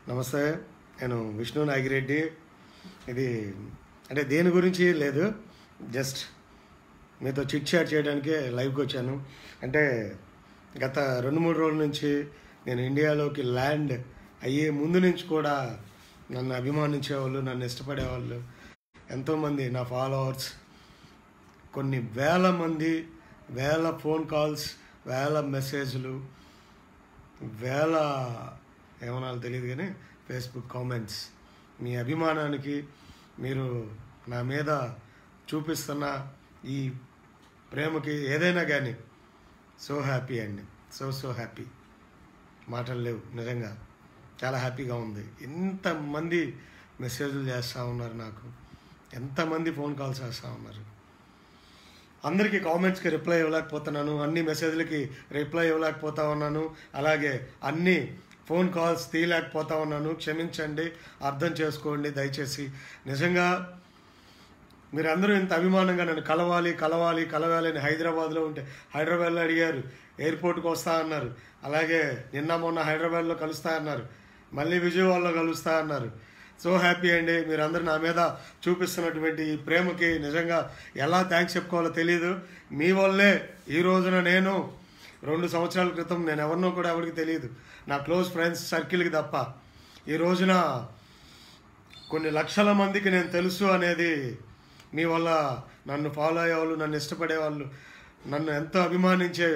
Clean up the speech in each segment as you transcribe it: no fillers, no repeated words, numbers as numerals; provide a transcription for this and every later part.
నమస్తే, నేను విష్ణు నాగిరెడ్డి. ఇది అంటే దేని గురించి లేదు, జస్ట్ మీతో చిట్ చాట్ చేయడానికే లైవ్కి వచ్చాను. అంటే గత 2-3 రోజుల నుంచి నేను ఇండియాలోకి ల్యాండ్ అయ్యే ముందు నుంచి కూడా నన్ను అభిమానించేవాళ్ళు, నన్ను ఇష్టపడేవాళ్ళు ఎంతోమంది, నా ఫాలోవర్స్ కొన్ని వేల మంది, వేల ఫోన్ కాల్స్, వేల మెసేజ్లు, వేల ఏమనాలో తెలియదు కానీ ఫేస్బుక్ కామెంట్స్. మీ అభిమానానికి, మీరు నా మీద చూపిస్తున్న ఈ ప్రేమకి ఏదైనా కానీ సో హ్యాపీ అండి. సో హ్యాపీ, మాటలు లేవు. నిజంగా చాలా హ్యాపీగా ఉంది. ఎంతమంది మెసేజ్లు చేస్తూ ఉన్నారు నాకు, ఎంతమంది ఫోన్ కాల్స్ చేస్తూ ఉన్నారు. అందరికీ కామెంట్స్కి రిప్లై ఇవ్వలేకపోతున్నాను, అన్ని మెసేజ్లకి రిప్లై ఇవ్వలేకపోతా ఉన్నాను, అలాగే అన్ని ఫోన్ కాల్స్ తీయలేకపోతా ఉన్నాను. క్షమించండి, అర్థం చేసుకోండి దయచేసి. నిజంగా మీరందరూ ఇంత అభిమానంగా నన్ను కలవాలి అని హైదరాబాద్లో ఉంటే హైదరాబాద్లో అడిగారు, ఎయిర్పోర్ట్కి వస్తా అన్నారు. అలాగే నిన్న మొన్న హైదరాబాద్లో కలుస్తా అన్నారు, మళ్ళీ విజయవాడలో కలుస్తా అన్నారు. సో హ్యాపీ అండి. మీరందరూ నా మీద చూపిస్తున్నటువంటి ఈ ప్రేమకి నిజంగా ఎలా థ్యాంక్స్ చెప్పుకోవాలో తెలియదు. మీ వల్లే ఈ రోజున నేను 2 సంవత్సరాల క్రితం నేను ఎవరినో కూడా ఎవరికి తెలియదు, నా క్లోజ్ ఫ్రెండ్స్ సర్కిల్కి తప్ప, ఈ రోజున కొన్ని లక్షల మందికి నేను తెలుసు అనేది మీ వల్ల. నన్ను ఫాలో అయ్యేవాళ్ళు, నన్ను ఇష్టపడేవాళ్ళు, నన్ను ఎంతో అభిమానించే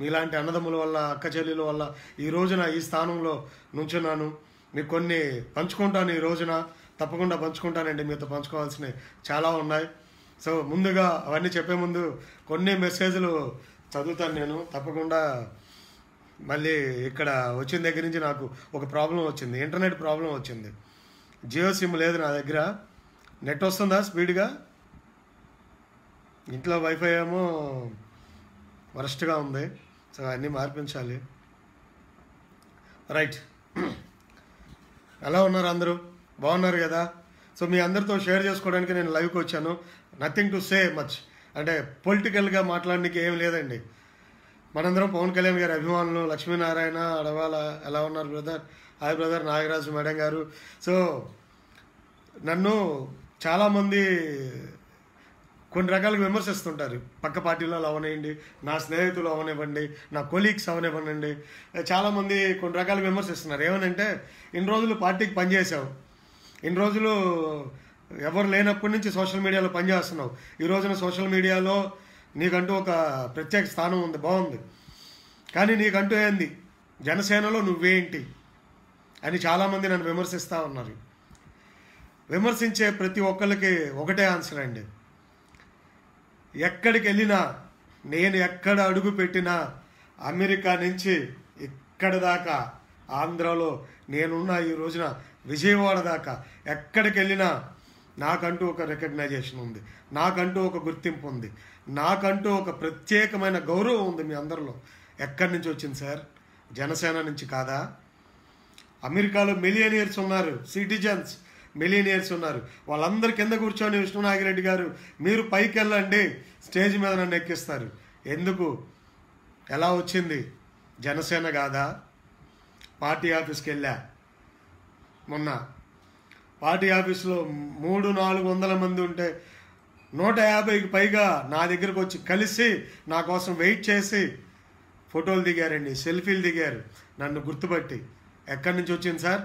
మీలాంటి అన్నదమ్ముల వల్ల, అక్క చెల్లెల వల్ల ఈ రోజున ఈ స్థానంలో నుంచున్నాను. మీకు కొన్ని పంచుకుంటాను, ఈ రోజున తప్పకుండా పంచుకుంటానండి. మీతో పంచుకోవాల్సినవి చాలా ఉన్నాయి. సో ముందుగా అవన్నీ చెప్పే ముందు కొన్ని మెసేజ్లు చదువుతాను నేను తప్పకుండా. మళ్ళీ ఇక్కడ వచ్చిన దగ్గర నుంచి నాకు ఒక ప్రాబ్లం వచ్చింది, ఇంటర్నెట్ ప్రాబ్లం వచ్చింది. జియో సిమ్ లేదు నా దగ్గర. నెట్ వస్తుందా స్పీడ్గా? ఇంట్లో వైఫై ఏమో వరస్ట్గా ఉంది. సో అన్నీ మార్పించాలి. రైట్, ఎలా ఉన్నారు అందరూ? బాగున్నారు కదా? సో మీ అందరితో షేర్ చేసుకోవడానికి నేను లైవ్కి వచ్చాను. నథింగ్ టు సే మచ్, అంటే పొలిటికల్గా మాట్లాడడానికి ఏం లేదండి. మనందరం పవన్ కళ్యాణ్ గారి అభిమానులు. లక్ష్మీనారాయణ అడవాల, ఎలా ఉన్నారు brother? Hi brother. Nagaraju madam గారు. సో నన్ను చాలామంది కొన్ని రకాలుగా విమర్శిస్తుంటారు. పక్క పార్టీలో అవనివ్వండి, నా స్నేహితులు అవనివ్వండి, నా కొలీగ్స్ అవనివ్వండి, చాలామంది కొన్ని రకాలుగా విమర్శిస్తున్నారు. ఏమనంటే, ఇన్ని రోజులు పార్టీకి పనిచేసావు, ఇన్ని రోజులు ఎవరు లేనప్పటి నుంచి సోషల్ మీడియాలో పనిచేస్తున్నావు, ఈ రోజున సోషల్ మీడియాలో నీకంటూ ఒక ప్రత్యేక స్థానం ఉంది, బాగుంది, కానీ నీకంటూ ఏంది, జనసేనలో నువ్వేంటి అని చాలామంది నన్ను విమర్శిస్తూ ఉన్నారు. విమర్శించే ప్రతి ఒక్కరికి ఒకటే ఆన్సర్ అండి. ఎక్కడికి వెళ్ళినా, నేను ఎక్కడ అడుగు పెట్టినా, అమెరికా నుంచి ఇక్కడ దాకా, ఆంధ్రాలో నేనున్న ఈ రోజున విజయవాడ దాకా, ఎక్కడికి వెళ్ళినా నాకంటూ ఒక రికగ్నైజేషన్ ఉంది, నాకంటూ ఒక గుర్తింపు ఉంది, నాకంటూ ఒక ప్రత్యేకమైన గౌరవం ఉంది మీ అందరిలో. ఎక్కడి నుంచి వచ్చింది సార్? జనసేన నుంచి కాదా? అమెరికాలో మిలియనియర్స్ ఉన్నారు, సిటిజన్స్ మిలియనియర్స్ ఉన్నారు. వాళ్ళందరి కింద కూర్చొని విష్ణు నాగిరెడ్డి గారు మీరు పైకి వెళ్ళండి, స్టేజ్ మీద నన్ను ఎక్కిస్తారు. ఎందుకు? ఎలా వచ్చింది? జనసేన కాదా? పార్టీ ఆఫీస్కి వెళ్ళా మొన్న. పార్టీ ఆఫీస్లో 300-400 మంది ఉంటే 150కి పైగా నా దగ్గరకు వచ్చి కలిసి నా కోసం వెయిట్ చేసి ఫోటోలు దిగారండి, సెల్ఫీలు దిగారు నన్ను గుర్తుపట్టి. ఎక్కడి నుంచి వచ్చింది సార్?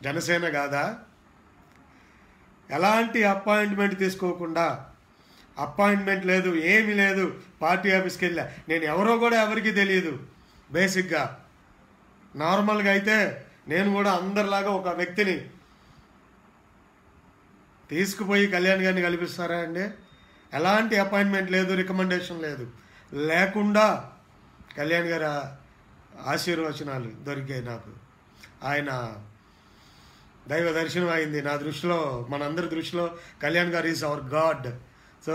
జనసేన కాదా? ఎలాంటి అపాయింట్మెంట్ తీసుకోకుండా, అపాయింట్మెంట్ లేదు, ఏమీ లేదు, పార్టీ ఆఫీస్కి వెళ్ళా. నేను ఎవరో కూడా ఎవరికి తెలియదు. బేసిక్గా నార్మల్గా అయితే నేను కూడా అందరిలాగా ఒక వ్యక్తిని తీసుకుపోయి కళ్యాణ్ గారిని కల్పిస్తారా అండి? ఎలాంటి అపాయింట్మెంట్ లేదు, రికమెండేషన్ లేదు, లేకుండా కళ్యాణ్ గారి ఆశీర్వచనాలు దొరికాయి నాకు. ఆయన దైవ దర్శనం అయింది నా దృష్టిలో, మనందరి దృష్టిలో కళ్యాణ్ గారు ఈజ్ అవర్ గాడ్. సో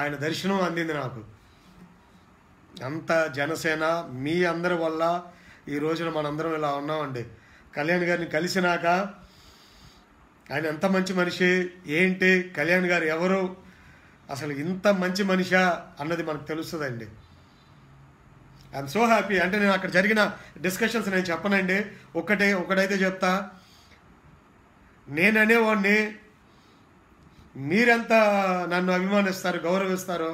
ఆయన దర్శనం అందింది నాకు. అంత జనసేన మీ అందరి వల్ల ఈ రోజున మనందరం ఇలా ఉన్నామండి. కళ్యాణ్ గారిని కలిసినాక ఆయన ఎంత మంచి మనిషి, ఏంటి, కళ్యాణ్ గారు ఎవరు, అసలు ఇంత మంచి మనిషా అన్నది మనకు తెలుస్తుందండి. I'm so happy. అంటే నేను అక్కడ జరిగిన డిస్కషన్స్ నేను చెప్పనండి, ఒకటైతే చెప్తా, నేననేవాడిని మీరెంత నన్ను అభిమానిస్తారు, గౌరవిస్తారో,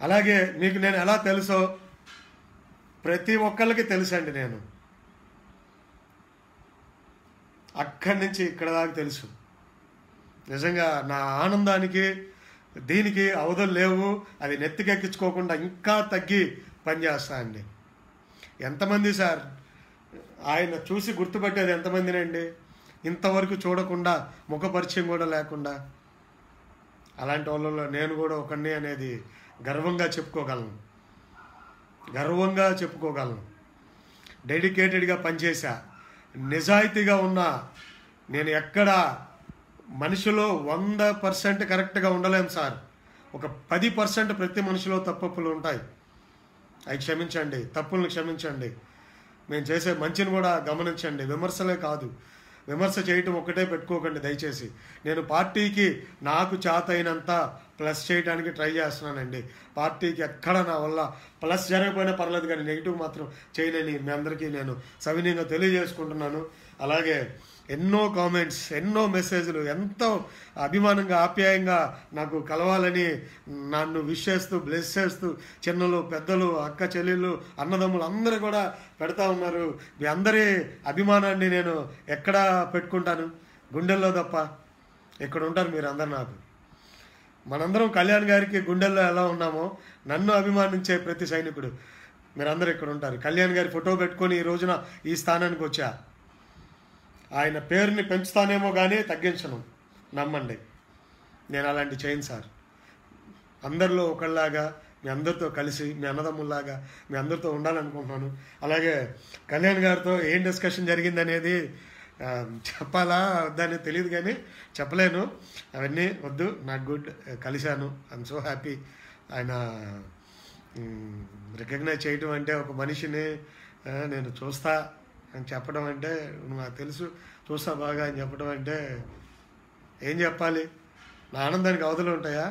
అలాగే మీకు నేను ఎలా తెలుసో ప్రతి ఒక్కళ్ళకి తెలుసండి. నేను అక్కడి నుంచి ఇక్కడ దాకా తెలుసు. నిజంగా నా ఆనందానికి దీనికి అవధులు లేవు. అది నెత్తికెక్కించుకోకుండా ఇంకా తగ్గి పనిచేస్తా అండి. ఎంతమంది సార్ ఆయన చూసి గుర్తుపట్టేది ఎంతమందినండి, ఇంతవరకు చూడకుండా, ముఖపరిచయం కూడా లేకుండా. అలాంటి వాళ్ళలో నేను కూడా ఒకడిని అనేది గర్వంగా చెప్పుకోగలను. డెడికేటెడ్గా పనిచేశా, నిజాయితీగా ఉన్నా. నేను ఎక్కడ మనిషిలో 100% కరెక్ట్గా ఉండలేము సార్. ఒక 10% ప్రతి మనిషిలో తప్పులు ఉంటాయి. అవి క్షమించండి, తప్పులను క్షమించండి. మేము చేసే మంచిని కూడా గమనించండి. విమర్శలే కాదు, విమర్శ చేయటం ఒక్కటే పెట్టుకోకండి దయచేసి. నేను పార్టీకి నాకు చేతైనంత ప్లస్ చేయడానికి ట్రై చేస్తున్నానండి. పార్టీకి ఎక్కడ నా వల్ల ప్లస్ జరగకపోయినా పర్లేదు, కానీ నెగిటివ్ మాత్రం చేయలేని మీ అందరికీ నేను సవినయంగా తెలియజేసుకుంటున్నాను. అలాగే ఎన్నో కామెంట్స్, ఎన్నో మెసేజ్లు, ఎంతో అభిమానంగా ఆప్యాయంగా నాకు కలవాలని నన్ను విష్ చేస్తూ, బ్లెస్ చేస్తూ, చిన్నలు పెద్దలు, అక్క చెల్లెళ్ళు, అన్నదమ్ములు అందరూ కూడా పెడతా ఉన్నారు. మీ అందరి అభిమానాన్ని నేను ఎక్కడ పెట్టుకుంటాను? గుండెల్లో తప్ప. ఇక్కడ ఉంటారు మీరు అందరు. నాకు మనందరం కళ్యాణ్ గారికి గుండెల్లో ఎలా ఉన్నామో, నన్ను అభిమానించే ప్రతి సైనికుడు మీరందరూ ఇక్కడ ఉంటారు. కళ్యాణ్ గారి ఫోటో పెట్టుకొని ఈ రోజున ఈ స్థానానికి వచ్చా. ఆయన పేరుని పెంచుతానేమో కానీ తగ్గించను, నమ్మండి. నేను అలాంటి చేయను సార్. అందరిలో ఒకళ్ళలాగా మీ అందరితో కలిసి, మీ అన్నదమ్ముల్లాగా మీ అందరితో ఉండాలనుకుంటున్నాను. అలాగే కళ్యాణ్ గారితో ఏం డిస్కషన్ జరిగిందనేది చెప్పాలా వద్దని తెలియదు, కానీ చెప్పలేను. అవన్నీ వద్దు. నాకు గుడ్, కలిశాను. I'm so happy. ఆయన రికగ్నైజ్ చేయటం అంటే, ఒక మనిషిని నేను చూస్తా అని చెప్పడం అంటే, నాకు తెలుసు చూస్తా బాగా అని చెప్పడం అంటే ఏం చెప్పాలి? నా ఆనందానికి అవధులు ఉంటాయా?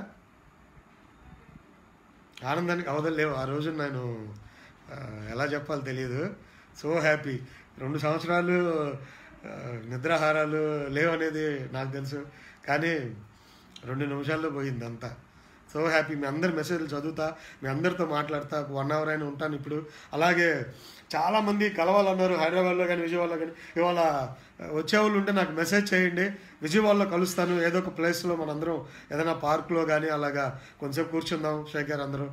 ఆనందానికి అవధులు లేవు. ఆ రోజు నేను ఎలా చెప్పాలో తెలియదు. So happy. 2 సంవత్సరాలు నిద్రాహారాలు లేవు అనేది నాకు తెలుసు, కానీ 2 నిమిషాల్లో పోయింది అంతా. So happy. మీ అందరి మెసేజ్లు చదువుతా, మీ అందరితో మాట్లాడతా. 1 అవర్ అయినా ఉంటాను ఇప్పుడు. అలాగే చాలామంది కలవాలన్నారు హైదరాబాద్లో కానీ విజయవాడలో కానీ. ఇవాళ వచ్చేవాళ్ళు ఉంటే నాకు మెసేజ్ చేయండి, విజయవాడలో కలుస్తాను. ఏదో ఒక ప్లేస్లో మనందరం ఏదైనా పార్క్లో కానీ అలాగా కొంచెంసేపు కూర్చుందాం. శేఖర్ అందరూ,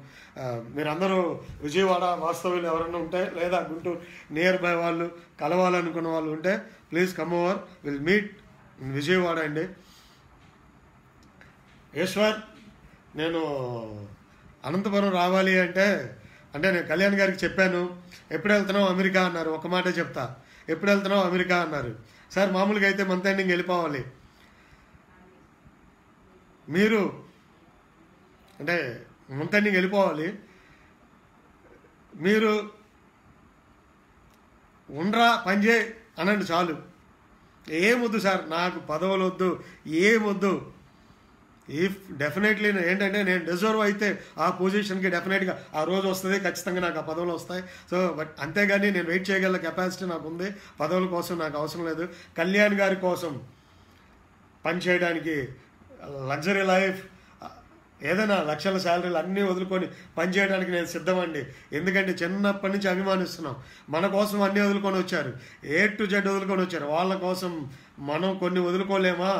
మీరందరూ విజయవాడ వాస్తవ్యులు ఎవరైనా ఉంటే, లేదా గుంటూరు నియర్ బై వాళ్ళు కలవాలనుకున్న వాళ్ళు ఉంటే please come over, will meet in Vijayawada అండి. ఈశ్వర్, నేను అనంతపురం రావాలి అంటే నేను కళ్యాణ్ గారికి చెప్పాను. ఎప్పుడు వెళ్తున్నావు అమెరికా అన్నారు. ఒక మాటే చెప్తా, ఎప్పుడు వెళ్తున్నావు అమెరికా అన్నారు. సార్ మామూలుగా అయితే మంత్ ఎండింగ్ వెళ్ళిపోవాలి. మీరు అంటే మంత్ ఎండింగ్ వెళ్ళిపోవాలి. మీరు ఉండరా, పనిచేయి అనండి చాలు. ఏమొద్దు సార్, నాకు పదవులు వద్దు, ఏమొద్దు. ఇఫ్ డెఫినెట్లీ ఏంటంటే నేను డిజర్వ్ అయితే ఆ పొజిషన్కి డెఫినెట్గా ఆ రోజు వస్తుంది, ఖచ్చితంగా నాకు ఆ పదవులు వస్తాయి. సో బట్ అంతేగాని నేను వెయిట్ చేయగల కెపాసిటీ నాకు ఉంది. పదవుల కోసం నాకు అవసరం లేదు. కళ్యాణ్ గారి కోసం పనిచేయడానికి, లగ్జరీ లైఫ్, ఏదైనా లక్షల శాలరీలు అన్నీ వదులుకొని పనిచేయడానికి నేను సిద్ధమండి. ఎందుకంటే చిన్నప్పటి నుంచి అభిమానిస్తున్నాం. మన కోసం అన్నీ వదులుకొని వచ్చారు, A to Z వదులుకొని వచ్చారు. వాళ్ళ కోసం మనం కొన్ని వదులుకోలేమా?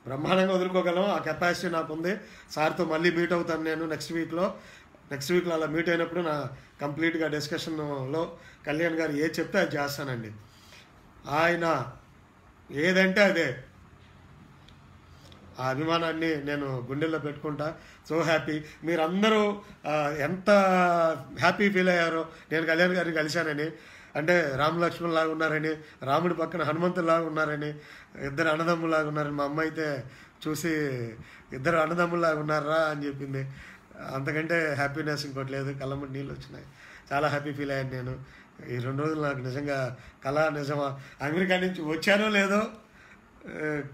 బ్రహ్మాండంగా వదులుకోగలం. ఆ కెపాసిటీ నాకు ఉంది. సార్తో మళ్ళీ మీట్ అవుతాను నేను నెక్స్ట్ వీక్లో అలా మీట్ అయినప్పుడు నా కంప్లీట్గా డిస్కషన్లో కళ్యాణ్ గారు ఏది చెప్తే అది చేస్తానండి. ఆయన ఏదంటే అదే. ఆ అభిమానాన్ని నేను గుండెల్లో పెట్టుకుంటా. So happy. మీరందరూ ఎంత హ్యాపీ ఫీల్ అయ్యారో నేను కళ్యాణ్ గారిని కలిశానని. అంటే రామలక్ష్మణ్లాగా ఉన్నారని, రాముడి పక్కన హనుమంతులాగా ఉన్నారని, ఇద్దరు అన్నదమ్ములాగా ఉన్నారని. మా అమ్మ అయితే చూసి ఇద్దరు అన్నదమ్ములాగా ఉన్నారా అని చెప్పింది. అంతకంటే హ్యాపీనెస్ ఇంకోటి లేదు. కళ్ళమ్మటి నీళ్ళు వచ్చినాయి. చాలా హ్యాపీ ఫీల్ అయ్యాను నేను. ఈ 2 రోజులు నాకు నిజంగా కళ నిజమా. అమెరికా నుంచి వచ్చానో లేదో,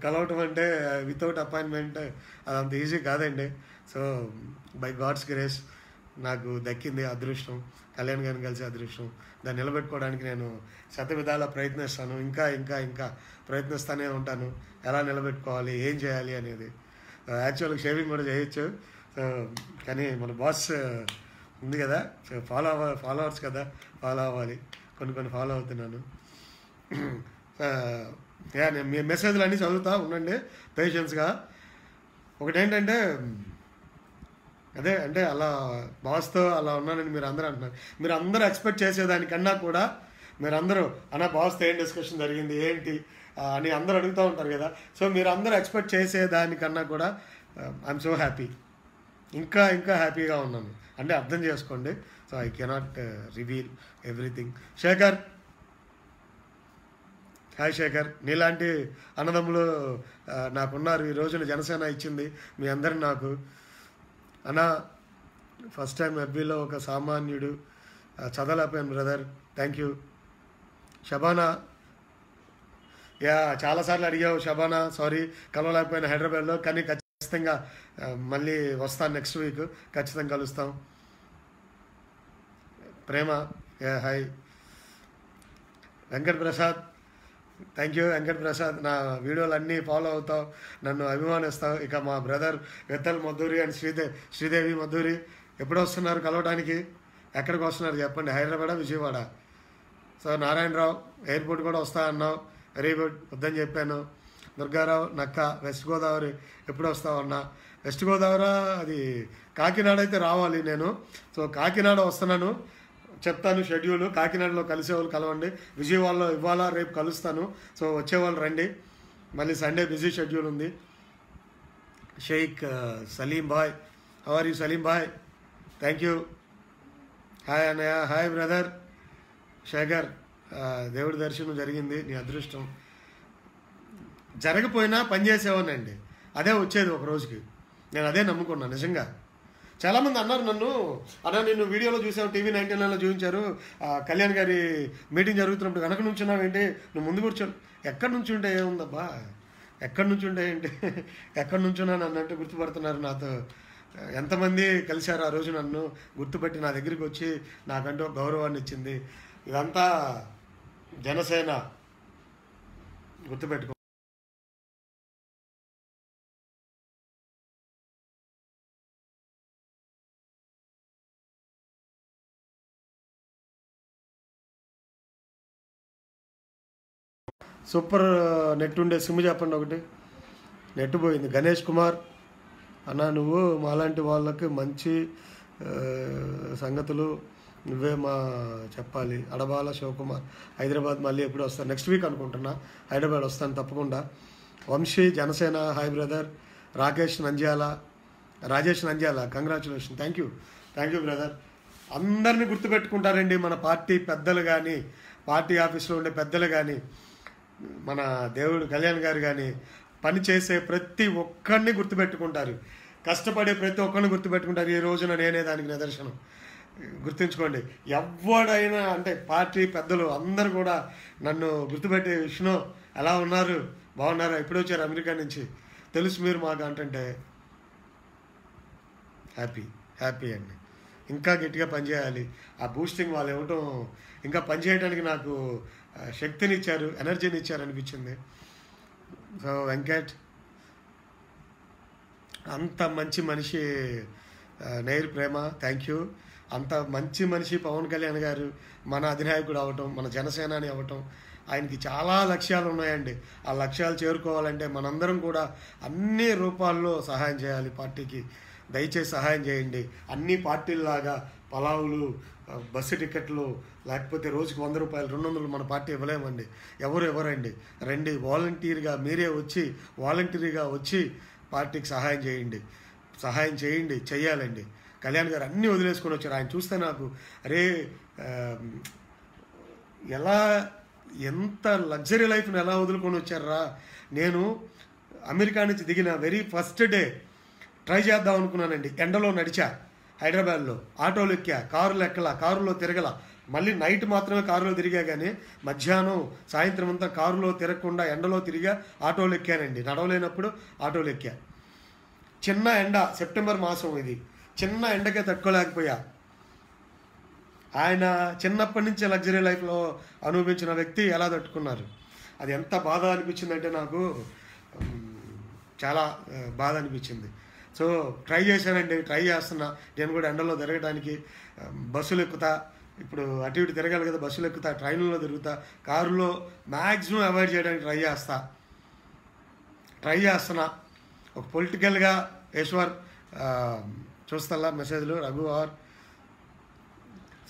కలవటం అంటే వితౌట్ అపాయింట్మెంట్ అదంత ఈజీ కాదండి. సో బై గాడ్స్ గ్రేస్ నాకు దక్కింది అదృష్టం, కళ్యాణ్ గారిని కలిసి అదృష్టం. దాన్ని నిలబెట్టుకోవడానికి నేను శతవిధాలా ప్రయత్నిస్తాను, ఇంకా ఇంకా ఇంకా ప్రయత్నిస్తూనే ఉంటాను. ఎలా నిలబెట్టుకోవాలి, ఏం చేయాలి అనేది. యాక్చువల్గా షేవింగ్ కూడా చేయొచ్చు, కానీ మన బాస్ ఉంది కదా, ఫాలోవర్స్ కదా, ఫాలో అవ్వాలి. కొన్ని ఫాలో అవుతున్నాను. నేను మీ మెసేజ్లు అన్నీ చదువుతా ఉండండి పేషెన్స్గా. ఒకటేంటంటే అదే, అంటే అలా బాస్తో అలా ఉన్నానని మీరు అందరూ అంటున్నారు. మీరు అందరూ ఎక్స్పెక్ట్ చేసేదానికన్నా కూడా మీరందరూ అన్న బాస్తో ఏం డిస్కషన్ జరిగింది ఏంటి అని అందరూ అడుగుతూ ఉంటారు కదా. సో మీరు అందరూ ఎక్స్పెక్ట్ చేసేదానికన్నా కూడా ఐఎమ్ సో హ్యాపీ, ఇంకా ఇంకా హ్యాపీగా ఉన్నాను అంటే అర్థం చేసుకోండి. So I cannot reveal everything. Shekhar, hi Shekhar, నీలాంటి అన్నదమ్ములు నాకున్నారు. ఈ రోజున జనసేన ఇచ్చింది మీ అందరు నాకు. అన్న ఫస్ట్ టైం ఎఫ్బీలో ఒక సామాన్యుడు, చదవలేకపోయాను బ్రదర్, థ్యాంక్ యూ. షబానా, చాలాసార్లు అడిగావు షబానా, సారీ కలవలేకపోయినా హైదరాబాద్లో, కానీ ఖచ్చితంగా మళ్ళీ వస్తాను నెక్స్ట్ వీక్, ఖచ్చితంగా కలుస్తాం. Prema, hi. Venkat Prasad, thank you Venkat Prasad, నా వీడియోలు అన్నీ ఫాలో అవుతావు, నన్ను అభిమానిస్తావు. ఇక మా బ్రదర్ విఠల్ మధురి అండ్ శ్రీదేవి మధురి ఎప్పుడు వస్తున్నారు కలవడానికి, ఎక్కడికి వస్తున్నారు చెప్పండి, హైదరాబాద్ విజయవాడ? సో నారాయణరావు ఎయిర్పోర్ట్ కూడా వస్తా అన్నావు, వెరీ గుడ్, వద్దని చెప్పాను. దుర్గారావు నక్క, వెస్ట్ గోదావరి ఎప్పుడు వస్తావు అన్నా? వెస్ట్ గోదావరి అది కాకినాడ అయితే రావాలి నేను. సో కాకినాడ వస్తున్నాను, చెప్తాను షెడ్యూల్. కాకినాడలో కలిసేవాళ్ళు కలవండి, విజయవాడలో ఇవాళ రేపు కలుస్తాను. సో వచ్చేవాళ్ళు రండి, మళ్ళీ సండే బిజీ షెడ్యూల్ ఉంది. Sheikh Saleem bhai, how are you Saleem bhai, thank you. Hi అన్నయ్య, హాయ్ బ్రదర్. శేఖర్, దేవుడి దర్శనం జరిగింది, నీ అదృష్టం. జరగపోయినా పనిచేసేవాడినండి, అదే వచ్చేది ఒక రోజుకి, నేను అదే నమ్ముకున్నాను నిజంగా. చాలామంది అన్నారు నన్ను, అన్న నిన్ను వీడియోలో చూసావు, టీవీ 19లో చూపించారు, కళ్యాణ్ గారి మీటింగ్ జరుగుతున్నప్పుడు వెనక నుంచున్నావు ఏంటి, నువ్వు ముందు కూర్చోను. ఎక్కడి నుంచి ఉంటే ఏముందబ్బా, ఎక్కడి నుంచి ఉంటే ఏంటి, ఎక్కడి నుంచున్నాను అన్నట్టు గుర్తుపడుతున్నారు. నాతో ఎంతమంది కలిశారు ఆ రోజు, నన్ను గుర్తుపెట్టి నా దగ్గరికి వచ్చి నాకంటూ గౌరవాన్ని ఇచ్చింది. ఇదంతా జనసేన, గుర్తుపెట్టుకో. సూపర్ నెట్ ఉండే సిమ్ చెప్పండి ఒకటి, నెట్ పోయింది. గణేష్ కుమార్ అన్న, నువ్వు మాలాంటి వాళ్ళకి మంచి సంగతులు నువ్వే మా చెప్పాలి. అడబాల శివకుమార్, హైదరాబాద్ మళ్ళీ ఎప్పుడు వస్తాను, నెక్స్ట్ వీక్ అనుకుంటున్నా, హైదరాబాద్ వస్తాను తప్పకుండా. Vamsi Janasena, hi brother. Rajesh Nandyal, congratulation, thank you brother. అందరినీ గుర్తుపెట్టుకుంటారండి మన పార్టీ పెద్దలు కానీ, పార్టీ ఆఫీస్లో ఉండే పెద్దలు కానీ, మన దేవుడు కళ్యాణ్ గారు కానీ, పనిచేసే ప్రతి ఒక్కరిని గుర్తుపెట్టుకుంటారు, కష్టపడే ప్రతి ఒక్కరిని గుర్తుపెట్టుకుంటారు. ఈ రోజున నేనే దానికి నిదర్శనం. గుర్తుంచుకోండి, ఎవడైనా అంటే పార్టీ పెద్దలు అందరూ కూడా నన్ను గుర్తుపెట్టే, విష్ణు ఎలా ఉన్నారు, బాగున్నారా, ఎప్పుడు వచ్చారు అమెరికా నుంచి, తెలుసు మీరు మాకు అంటే హ్యాపీ అండి. ఇంకా గట్టిగా పనిచేయాలి. ఆ బూస్టింగ్ వాళ్ళు ఇవ్వటం, ఇంకా పనిచేయడానికి నాకు శక్తిని ఇచ్చారు, ఎనర్జీని ఇచ్చారు అనిపించింది. సో వెంకట్, అంత మంచి మనిషి నేర్ ప్రేమ, థ్యాంక్ యూ. అంత మంచి మనిషి పవన్ కళ్యాణ్ గారు మన అధినాయకుడు అవ్వటం, మన జనసేనాని అవ్వటం, ఆయనకి చాలా లక్ష్యాలు ఉన్నాయండి. ఆ లక్ష్యాలు చేరుకోవాలంటే మనందరం కూడా అన్ని రూపాల్లో సహాయం చేయాలి పార్టీకి. దయచేసి సహాయం చేయండి. అన్ని పార్టీల్లాగా పలావులు, బస్సు టికెట్లు, లేకపోతే రోజుకి 100 రూపాయలు 200 మన పార్టీ ఇవ్వలేమండి. ఎవరండి, రండి, మీరే వచ్చి వాలంటీర్గా వచ్చి పార్టీకి సహాయం చేయండి, చెయ్యాలండి. కళ్యాణ్ గారు అన్నీ వదిలేసుకొని వచ్చారు. ఆయన చూస్తే నాకు అరే ఎంత లగ్జరీ లైఫ్ని ఎలా వదులుకొని వచ్చారా. నేను అమెరికా నుంచి దిగిన వెరీ ఫస్ట్ డే ట్రై చేద్దాం అనుకున్నానండి. ఎండలో నడిచా, హైదరాబాద్లో ఆటోలు ఎక్కా, కారులు ఎక్కలా, కారులో తిరగల, మళ్ళీ నైట్ మాత్రమే కారులో తిరిగా, కానీ మధ్యాహ్నం సాయంత్రం అంతా కారులో తిరగకుండా ఎండలో తిరిగా, ఆటోలు ఎక్కానండి. నడవలేనప్పుడు ఆటోలు ఎక్కా. చిన్న ఎండ, సెప్టెంబర్ మాసం ఇది, చిన్న ఎండకే తట్టుకోలేకపోయా. ఆయన చిన్నప్పటి నుంచి లగ్జరీ లైఫ్లో అనుభవించిన వ్యక్తి ఎలా తట్టుకున్నారు, అది ఎంత బాధ అనిపించిందంటే నాకు చాలా బాధ అనిపించింది. సో ట్రై చేశానండి, ట్రై చేస్తున్నా. నేను కూడా ఎండలో తిరగడానికి బస్సులు ఎక్కుతా, ఇప్పుడు అటు ఇటు తిరగాలి కదా, బస్సులు ఎక్కుతా, ట్రైన్లో తిరుగుతా, కారులో మ్యాక్సిమం అవాయిడ్ చేయడానికి ట్రై చేస్తున్నా. ఒక పొలిటికల్గా ఈశ్వర్ చూస్తల్లా మెసేజ్లు రఘు ఆర్.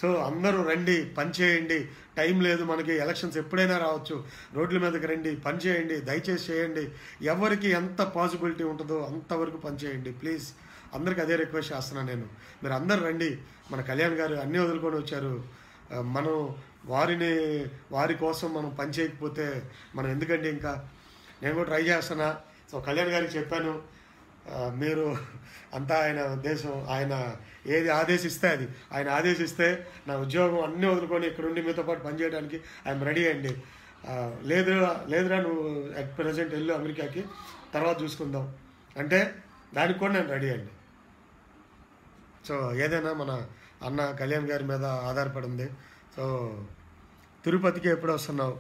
సో అందరూ రండి, పని చేయండి, టైం లేదు మనకి, ఎలక్షన్స్ ఎప్పుడైనా రావచ్చు, రోడ్ల మీదకి రండి, పని చేయండి, దయచేసి చేయండి. ఎవరికి ఎంత పాసిబిలిటీ ఉంటుందో అంతవరకు పని చేయండి ప్లీజ్. అందరికి అదే రిక్వెస్ట్ చేస్తున్నాను నేను. మీరు అందరు రండి. మన కళ్యాణ్ గారు అన్నీ వదులుకొని వచ్చారు. మనం వారి కోసం మనం పని చేయకపోతే మనం ఎందుకండి? ఇంకా నేను కూడా ట్రై చేస్తున్నా. సో కళ్యాణ్ గారికి చెప్పాను, మీరు అంతా ఆయన ఉద్దేశం, ఆయన ఏది ఆదేశిస్తే అది, ఆయన ఆదేశిస్తే నా ఉద్యోగం అన్నీ వదులుకొని ఇక్కడుండి మీతో పాటు పనిచేయడానికి ఐఎమ్ రెడీ అండి. లేదురా నువ్వు అట్ ప్రజెంట్ వెళ్ళు అమెరికాకి, తర్వాత చూసుకుందాం అంటే దానికి కూడా నేను రెడీ అండి. సో ఏదైనా మన అన్న కళ్యాణ్ గారి మీద ఆధారపడి ఉంది. సో తిరుపతికి ఎప్పుడు వస్తున్నావు?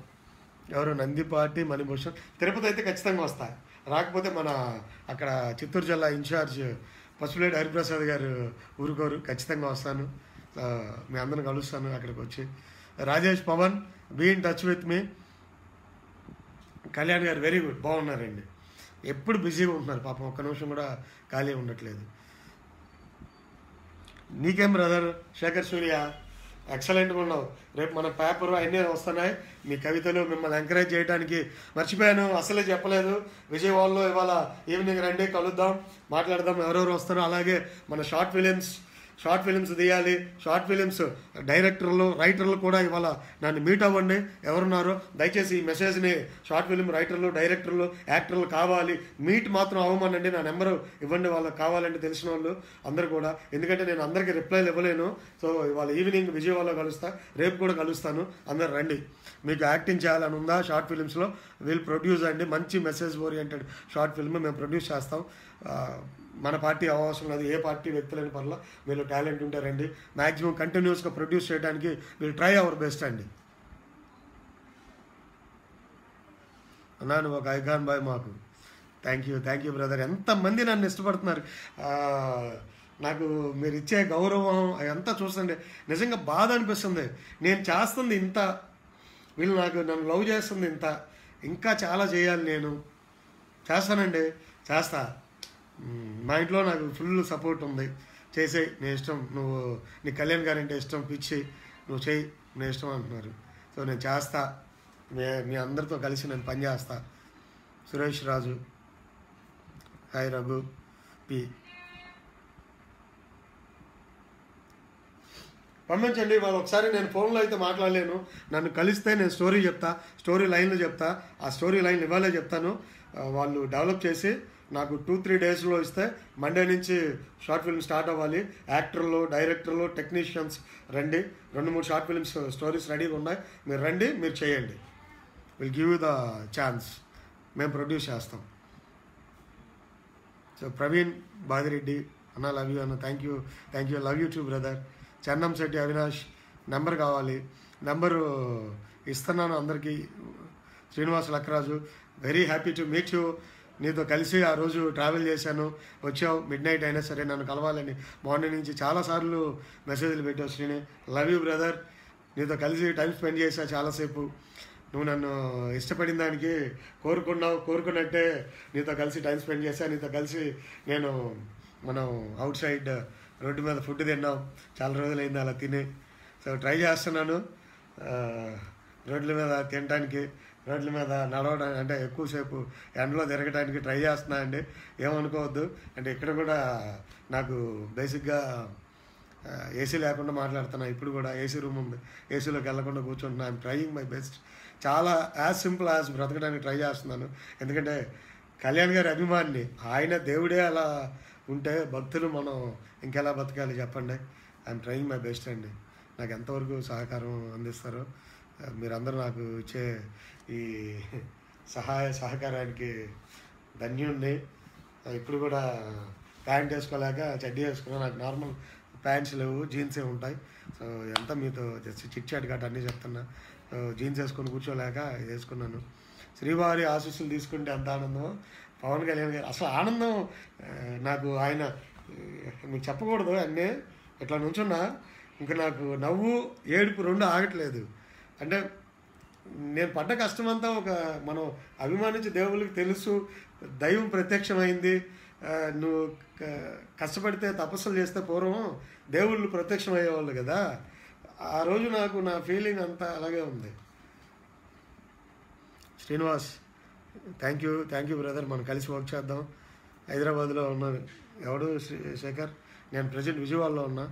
ఎవరు? నందిపాటి మణిభూషణ్. తిరుపతి అయితే ఖచ్చితంగా వస్తా, రాకపోతే మన అక్కడ చిత్తూరు జిల్లా ఇన్ఛార్జ్ పసుపులేటి హరిప్రసాద్ గారు ఊరుకోరు, ఖచ్చితంగా వస్తాను. మీ అందరిని కలుస్తాను అక్కడికి వచ్చి. Rajesh Pawan, be in touch with me. Kalyan garu very good, బాగున్నారండి, ఎప్పుడు బిజీగా ఉంటున్నారు పాపం, ఒక్క నిమిషం కూడా ఖాళీ ఉండట్లేదు. నీకేం బ్రదర్ శేఖర్ సూర్య, ఎక్సలెంట్గా ఉన్నావు. రేపు మన పేపరు అన్నీ వస్తున్నాయి, మీ కవితలు మిమ్మల్ని ఎంకరేజ్ చేయడానికి మర్చిపోయాను, అసలే చెప్పలేదు. విజయవాడలో ఇవాళ ఈవినింగ్ రండి, కలుద్దాం, మాట్లాడదాం, ఎవరెవరు వస్తారో. అలాగే మన షార్ట్ ఫిలిమ్స్ తీయాలి, షార్ట్ ఫిలిమ్స్ డైరెక్టర్లు రైటర్లు కూడా ఇవాళ నన్ను మీట్ అవ్వండి. ఎవరున్నారో దయచేసి ఈ మెసేజ్ని షార్ట్ ఫిలిం రైటర్లు డైరెక్టర్లు యాక్టర్లు కావాలి, మీట్ మాత్రం అవ్వమనండి. నా నెంబరు ఇవ్వండి వాళ్ళకి కావాలంటే తెలిసిన వాళ్ళు అందరూ కూడా, ఎందుకంటే నేను అందరికీ రిప్లైలు ఇవ్వలేను. సో ఇవాళ ఈవినింగ్ విజయవాడలో కలుస్తా, రేపు కూడా కలుస్తాను. అందరు రండి. మీకు యాక్టింగ్ చేయాలని ఉందా షార్ట్ ఫిలిమ్స్లో? వీల్ ప్రొడ్యూస్ అండి, మంచి మెసేజ్ ఓరియంటెడ్ షార్ట్ ఫిల్మ్ మేము ప్రొడ్యూస్ చేస్తాం. మన పార్టీ అవసరం లేదు, ఏ పార్టీ వ్యక్తులని పర్లా, మీరు టాలెంట్ ఉంటే రండి. మ్యాక్సిమం కంటిన్యూస్గా ప్రొడ్యూస్ చేయడానికి వీళ్ళు ట్రై అవర్ బెస్ట్ అండి. అన్నాను ఒక ఐకాన్ బాయ్ మాకు. Thank you brother. ఎంతమంది నన్ను ఇష్టపడుతున్నారు, నాకు మీరు ఇచ్చే గౌరవం అదంతా చూస్తుండే నిజంగా బాధ అనిపిస్తుంది. నేను చేస్తుంది ఇంత, వీళ్ళు నన్ను లవ్ చేస్తుంది ఇంత, ఇంకా చాలా చేయాలి. నేను చేస్తానండి, చేస్తా. మా ఇంట్లో నాకు ఫుల్ సపోర్ట్ ఉంది. చేసేయి, నీ ఇష్టం, నీ కళ్యాణ్ గారు అంటే ఇష్టం, పిచ్చి, నువ్వు చేయి, నీ ఇష్టం అంటున్నారు. సో నేను చేస్తా, మీ అందరితో కలిసి నేను పని చేస్తా. సురేష్ రాజు, హాయ్ రఘు పి, పంపించండి. వాళ్ళు ఒకసారి నేను ఫోన్లో అయితే మాట్లాడలేను, నన్ను కలిస్తే నేను స్టోరీ లైన్లు చెప్తా. ఆ స్టోరీ లైన్లు ఇవ్వాలే చెప్తాను. వాళ్ళు డెవలప్ చేసి నాకు 2-3 డేస్లో ఇస్తే మండే నుంచి షార్ట్ ఫిల్మ్ స్టార్ట్ అవ్వాలి. యాక్టర్లు డైరెక్టర్లు టెక్నీషియన్స్ రండి, 2-3 షార్ట్ ఫిల్మ్స్ స్టోరీస్ రెడీగా ఉన్నాయి. మీరు రండి, మీరు చేయండి. Will give you the chance, మేము ప్రొడ్యూస్ చేస్తాం. సో ప్రవీణ్ బాదిరెడ్డి అన్న, లవ్ యూ అన్న, thank you, love you too brother. Channam Shetty Avinash, number కావాలి, నెంబరు ఇస్తున్నాను అందరికీ. Srinivas Lakkaraju, very happy to meet you. నీతో కలిసి ఆ రోజు ట్రావెల్ చేశాను, వచ్చావు, మిడ్ నైట్ అయినా సరే నన్ను కలవాలని మార్నింగ్ నుంచి చాలాసార్లు మెసేజ్లు పెట్టావు. Srini, love you brother. నీతో కలిసి టైం స్పెండ్ చేశా చాలాసేపు. నువ్వు నన్ను ఇష్టపడిన దానికి కోరుకున్నట్టే నీతో కలిసి టైం స్పెండ్ చేశా. నీతో కలిసి మనం అవుట్ సైడ్ రోడ్డు మీద ఫుడ్ తిన్నాం, చాలా రోజులైంది అలా తిని. సో ట్రై చేస్తున్నాను రోడ్ల మీద తినడానికి, రోడ్ల మీద నడవడానికి, అంటే ఎక్కువసేపు ఎండలో తిరగడానికి ట్రై చేస్తున్నా అండి. ఏమనుకోవద్దు, అంటే ఇక్కడ కూడా నాకు బేసిక్గా ఏసీ లేకుండా మాట్లాడుతున్నా. ఇప్పుడు కూడా ఏసీ రూమ్ ఉంది, ఏసీలోకి వెళ్ళకుండా కూర్చుంటున్నా. I'm trying my best. చాలా సింపుల్ బ్రతకడానికి ట్రై చేస్తున్నాను. ఎందుకంటే కళ్యాణ్ గారి అభిమానిని, ఆయన దేవుడే అలా ఉంటే భక్తులు మనం ఇంకెలా బతకాలి చెప్పండి. ఐఎమ్ ట్రయింగ్ మై బెస్ట్ అండి. నాకు ఎంతవరకు సహకారం అందిస్తారో మీరందరూ నాకు ఇచ్చే ఈ సహాయ సహకారానికి ధన్యుణ్ణి. ఇప్పుడు కూడా ప్యాంట్ వేసుకోలేక చెడ్డీ వేసుకున్నాను. నాకు నార్మల్ ప్యాంట్స్ లేవు, జీన్సే ఉంటాయి. సో ఎంత మీతో జస్ట్ చిట్ చాట్ గట్ట అన్నీ చెప్తున్నా. సో జీన్స్ వేసుకొని కూర్చోలేక ఇది వేసుకున్నాను. శ్రీవారి ఆశీస్సులు తీసుకుంటే ఎంత ఆనందం. పవన్ కళ్యాణ్ గారు అసలు ఆనందం నాకు ఆయన మీకు చెప్పకూడదు అన్నీ. ఇట్లా నుంచున్నా ఇంకా నాకు నవ్వు ఏడుపు రెండు ఆగట్లేదు. అంటే నేను పడ్డ కష్టమంతా ఒక మనం అభిమానించే దేవుళ్ళకి తెలుసు, దైవం ప్రత్యక్షమైంది. నువ్వు కష్టపడితే తపస్సులు చేస్తే పూర్వం దేవుళ్ళు ప్రత్యక్షం అయ్యేవాళ్ళు కదా. ఆ రోజు నాకు నా ఫీలింగ్ అంతా అలాగే ఉంది. Srinivas thank you brother. మనం కలిసి వర్క్ చేద్దాం. హైదరాబాద్లో ఉన్నాను. ఎవడు శేఖర్? నేను ప్రజెంట్ విజయవాడలో ఉన్నా.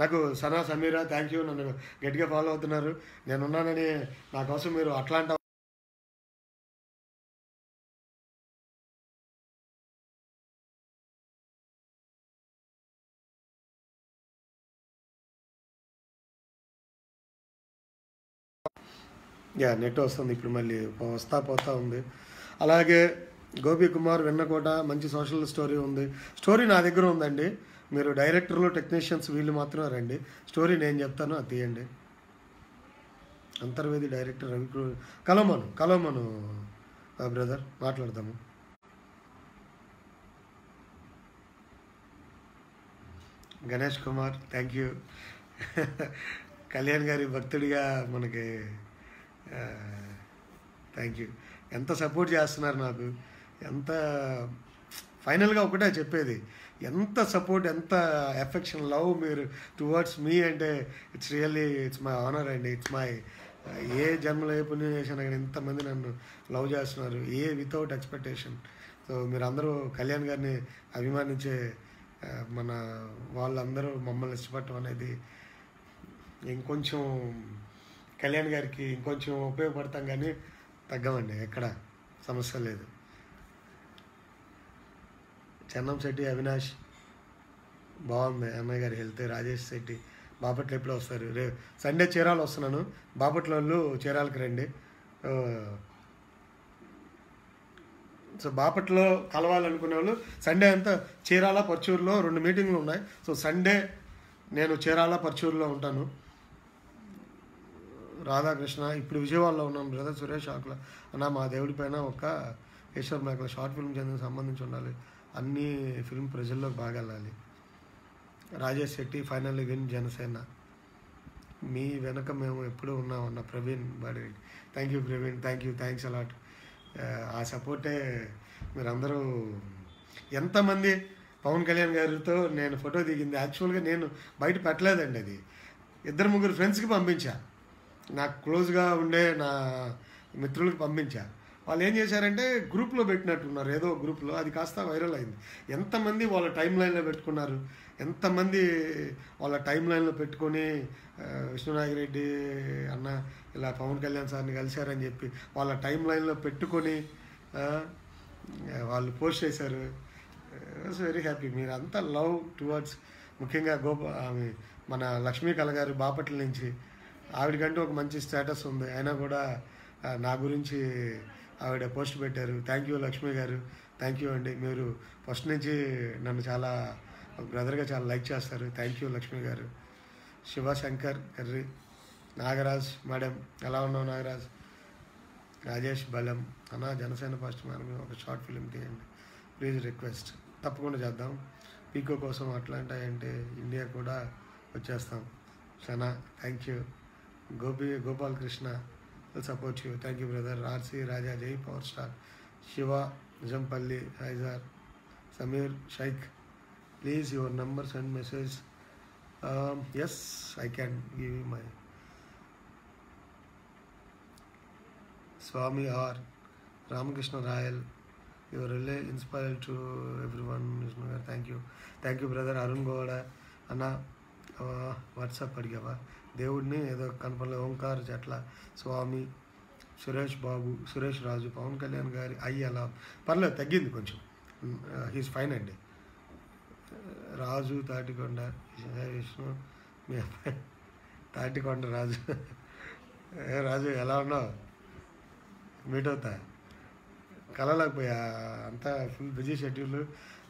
నాకు సనా సమీరా థ్యాంక్ యూ, నన్ను గట్టిగా ఫాలో అవుతున్నారు. నేనున్నానని నా కోసం మీరు అట్లాంటి నెట్ వస్తుంది ఇప్పుడు, మళ్ళీ పోతా ఉంది. అలాగే గోపి కుమార్ వెన్నకోట మంచి సోషల్ స్టోరీ ఉంది. స్టోరీ నా దగ్గర ఉందండి. మీరు డైరెక్టర్లు టెక్నీషియన్స్ వీళ్ళు మాత్రమే రండి. స్టోరీ నేను చెప్తాను, అది తీయండి. అంతర్వేది డైరెక్టర్ రవి కలవమను బ్రదర్, మాట్లాడదాము. Ganesh Kumar thank you. కళ్యాణ్ గారి భక్తుడిగా మనకి థ్యాంక్ యూ. ఎంత సపోర్ట్ చేస్తున్నారు నాకు. ఎంత ఫైనల్గా ఒకటే చెప్పేది, ఎంత సపోర్ట్, ఎంత ఎఫెక్షన్, లవ్ మీరు టువర్డ్స్ మీ అంటే ఇట్స్ మై ఆనర్ అండి. ఇట్స్ మై ఏ జన్మలో ఏ పుణ్యం చేసినా కానీ ఇంతమంది నన్ను లవ్ చేస్తున్నారు, వితౌట్ ఎక్స్పెక్టేషన్. సో మీరు అందరూ కళ్యాణ్ గారిని అభిమానించే మన వాళ్ళందరూ మమ్మల్ని ఇష్టపడటం అనేది ఇంకొంచెం కళ్యాణ్ గారికి ఇంకొంచెం ఉపయోగపడతాం, కానీ తగ్గమండి, ఎక్కడ సమస్య లేదు. చెన్నం శెట్టి అవినాష్ బాగుంది అన్నయ్య గారి హెల్త్. రాజేష్ శెట్టి బాపట్ల ఎప్పుడు వస్తారు? సండే చీరాలు వస్తున్నాను. బాపట్ల వాళ్ళు చీరాలకి రండి. సో బాపట్లో కలవాలనుకునే వాళ్ళు సండే అంతా చీరాల పర్చూరులో 2 మీటింగ్లు ఉన్నాయి. సో సండే నేను చీరాల పర్చూరులో ఉంటాను. రాధాకృష్ణ ఇప్పుడు విజయవాడలో ఉన్నాను బ్రదర్. సురేష్ ఆకుల అన్న మా దేవుడి పైన ఒక ఈశ్వర్ మేకల షార్ట్ ఫిల్మ్ చెందిన సంబంధించి ఉండాలి, అన్ని ఫిల్మ్ ప్రజల్లోకి బాగా వెళ్ళాలి. రాజేష్ శెట్టి ఫైనల్లీ విన్ జనసేన, మీ వెనక మేము ఎప్పుడూ ఉన్నామన్న Praveen Badireddy. Thank you Praveen, thanks a lot. ఆ సపోర్టే మీరందరూ. ఎంతమంది పవన్ కళ్యాణ్ గారితో నేను ఫోటో దిగింది యాక్చువల్గా నేను బయట పెట్టలేదండి. అది 2-3 ఫ్రెండ్స్కి పంపించా, నాకు క్లోజ్గా ఉండే నా మిత్రులకు పంపించా. వాళ్ళు ఏం చేశారంటే గ్రూప్లో పెట్టినట్టున్నారు, ఏదో గ్రూప్లో. అది కాస్త వైరల్ అయింది. ఎంతమంది వాళ్ళ టైం లైన్లో పెట్టుకున్నారు, ఎంతమంది వాళ్ళ టైం లైన్లో పెట్టుకొని విష్ణునాగిరెడ్డి అన్న ఇలా పవన్ కళ్యాణ్ సార్ని కలిశారని చెప్పి వాళ్ళ టైం లైన్లో పెట్టుకొని వాళ్ళు పోస్ట్ చేశారు. It's very happy. మీరు అంతా లవ్ టువర్డ్స్, ముఖ్యంగా మన లక్ష్మీ కళ గారు బాపట్ల నుంచి, ఆవిడకంటూ ఒక మంచి స్టేటస్ ఉంది. అయినా కూడా నా గురించి ఆవిడ పోస్ట్ పెట్టారు. థ్యాంక్ యూ లక్ష్మీ గారు, థ్యాంక్ యూ అండి. మీరు ఫస్ట్ నుంచి నన్ను చాలా బ్రదర్గా చాలా లైక్ చేస్తారు. థ్యాంక్ యూ లక్ష్మీ గారు. శివశంకర్ కర్రీ, నాగరాజ్ మేడం ఎలా ఉన్నావు నాగరాజ్. రాజేష్ బలం అన్న జనసేన ఫస్ట్ మనం ఒక షార్ట్ ఫిలిం తీయండి ప్లీజ్ రిక్వెస్ట్. తప్పకుండా చేద్దాం. పీకో కోసం అట్లాంటా అంటే ఇండియా కూడా వచ్చేస్తాం. Sana thank you. Gopal Krishna support you, thank you brother. RC Raja Jai power star. Shiva Nijampalli హైజార్. Sameer Shaik please your number send message. Yes I can give you my. Swamy R Ramakrishna Royal your really inspired to everyone. Vishnu garu thank you brother. Arun Gowda అన్న WhatsApp అడిగావా? దేవుడిని ఏదో కనపడలేదు. ఓంకార్ జట్ల స్వామి. సురేష్ రాజు పవన్ కళ్యాణ్ గారి అలా పర్లేదు, తగ్గింది కొంచెం. హీస్ ఫైన్ అండి. రాజు తాటికొండ విష్ణు మీ అబ్బాయి తాటికొండ రాజు. రాజు ఎలా ఉన్నావు? మీట్ అవుతా కలలేకపోయా, అంతా ఫుల్ బిజీ షెడ్యూల్.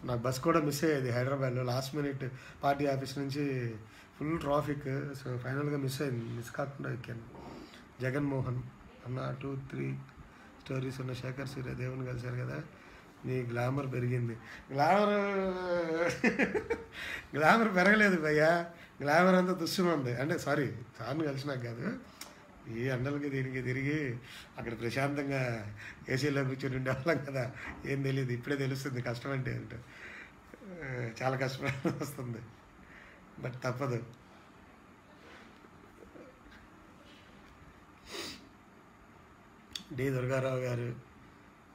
నాకు బస్ కూడా మిస్ అయ్యేది హైదరాబాద్లో. లాస్ట్ మినిట్ పార్టీ ఆఫీస్ నుంచి ఫుల్ ట్రాఫిక్. సో ఫైనల్గా మిస్ కాకుండా ఎక్కాను. జగన్మోహన్ అన్న 2-3 స్టోరీస్ ఉన్న శేఖర్ సూర్యదేవుని కలిశారు కదా, మీ గ్లామర్ పెరిగింది. గ్లామర్ పెరగలేదు భయ్యా, గ్లామర్ అంతా దుస్తుమంది. అంటే సారీ, సార్ని కలిసినాక కాదు, ఈ ఎండలకి దీనికి తిరిగి అక్కడ ప్రశాంతంగా ఏసీలో కూర్చొని ఉండేవాళ్ళం కదా, ఏం తెలియదు. ఇప్పుడే తెలుస్తుంది కష్టం అంటే ఏంటో. చాలా కష్టం వస్తుంది, బట్ తప్పదు. డి దుర్గారావు గారు,